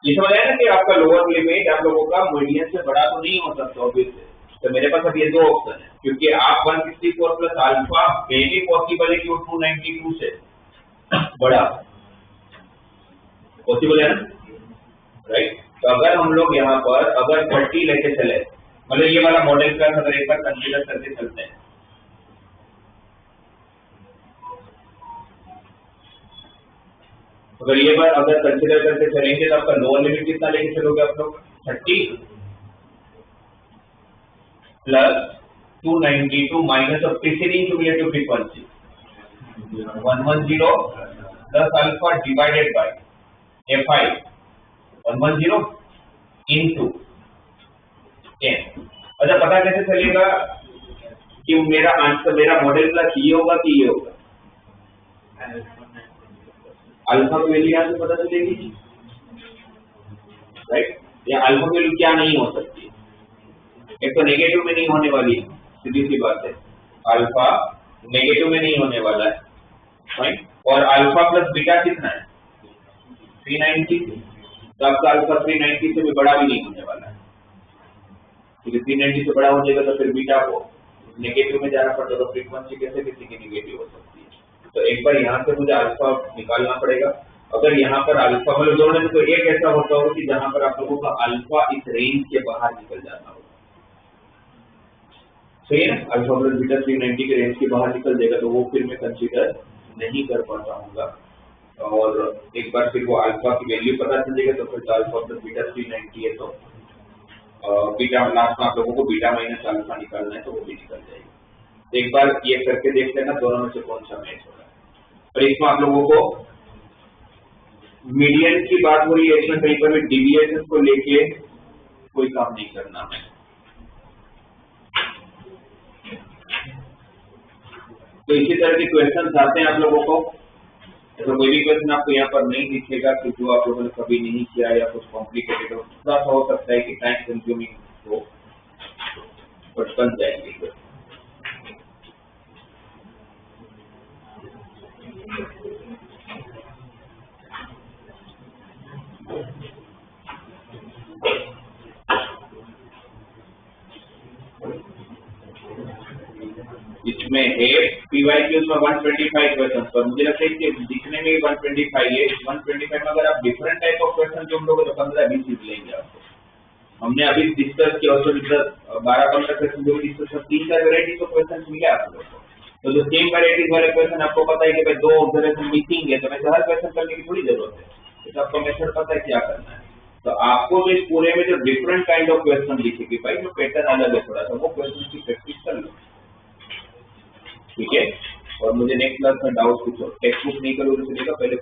ये समझ आया ना कि आपका लोअर लिमिट आप लोगों का मीडियन से बड़ा तो नहीं हो सकता ऑब्वियसली। तो मेरे पास अब ये दो ऑप्शन है, क्योंकि आप 164 प्लस अल्फा मे भी पॉसिबल है कि वो 292 से बड़ा पॉसिबल है ना, राइट? तो अगर हम लोग यहाँ पर अगर 30 लेके चले, मतलब ये वाला मॉडल क्लास अगर एक बार कंसीडर करके चलते हैं, अगर ये बार अगर कंसीडर करके चलेंगे तो आपका लोअर लिमिट कितना लेके चलोगे आप लोग? 30 plus 292 minus of preceding cumulative frequency 110 plus alpha divided by Fi 110 into 10। अच्छा, पता कैसे चलेगा कि मेरा आंसर, मेरा मॉडल क्लास ये होगा कि ये होगा? अल्फा की वैल्यू यहाँ से पता चलेगी, राइट? या अल्फा की वैल्यू क्या नहीं हो सकती? एक तो नेगेटिव में नहीं होने वाली, सीधी सी बात है, अल्फा नेगेटिव में नहीं होने वाला है, राइट? और अल्फा प्लस बीटा कितना है? 390। तो आपका अल्फा 390 से भी बड़ा भी नहीं होने वाला है, क्योंकि 390 से बड़ा हो जाएगा तो फिर बीटा को नेगेटिव में जाना पड़ता है। तो फ्रीक्वेंसी कैसे किसी की नेगेटिव हो सकती है? तो एक बार यहाँ से मुझे अल्फा निकालना पड़ेगा। अगर यहाँ पर अल्फा, मतलब दोनों में तो एक ऐसा होता होगा कि जहां पर आप लोगों का अल्फा इस रेंज के बाहर निकल जाता होगा, सही है ना? अल्फा प्लस बीटा 390 के रेंज के बाहर निकल जाएगा, तो वो फिर मैं कंसीडर नहीं कर पाता हूँ। और एक बार फिर वो अल्फा की वैल्यू पता चल जाएगा तो फिर अल्फा प्लस बीटा 390 है, तो बीटा लास्ट में आप लोगों को बीटा माइनस अल्फा निकालना है तो वो भी निकल जाएगी। तो एक बार ये करके देखते हैं ना दोनों में से कौन सा मैच हो रहा है। और इसमें आप लोगों को मीडियन की बात हो रही है, इसमें कहीं पर भी डिविएशन को लेके कोई काम नहीं करना है। तो इसी तरह के क्वेश्चन आते हैं आप लोगों को। तो कोई भी क्वेश्चन आपको यहाँ पर नहीं दिखेगा कि जो आप लोगों ने कभी नहीं किया या कुछ कॉम्प्लिकेटेड हो, थोड़ा सा हो सकता है कि टाइम कंज्यूमिंग हो, बट बन जाएंगे। इसमें है पीवाईक्यूज में 125 क्वेश्चन, पर मुझे लगता है कि दिखने में 125 है। 125 में अगर आप डिफरेंट टाइप ऑफ क्वेश्चन जो हम लोग 15-20 चीज लेंगे आपको। हमने अभी डिस्कस किया, और 12-15 क्वेश्चन जो डिस्कस 3-4 वेराइटीज ऑफ क्वेश्चन मिले आप लोगों को। तो जो सेम वेराइटीज वाले क्वेश्चन आपको पता है कि भाई 2 ऑब्जर्वेशन मिसिंग है, तो वैसे हर क्वेश्चन करने की थोड़ी जरूरत है। तो आपको मेथड पता है क्या करना है। तो आपको जो इस पूरे में जो डिफरेंट काइंड ऑफ क्वेश्चन दिखेगी भाई, जो पैटर्न अलग है थोड़ा सा, वो क्वेश्चन की प्रैक्टिस कर लो, ठीक है। और मुझे नेक्स्ट क्लास में डाउट पूछो, टेक्स्ट बुक नहीं करोगे तो पहले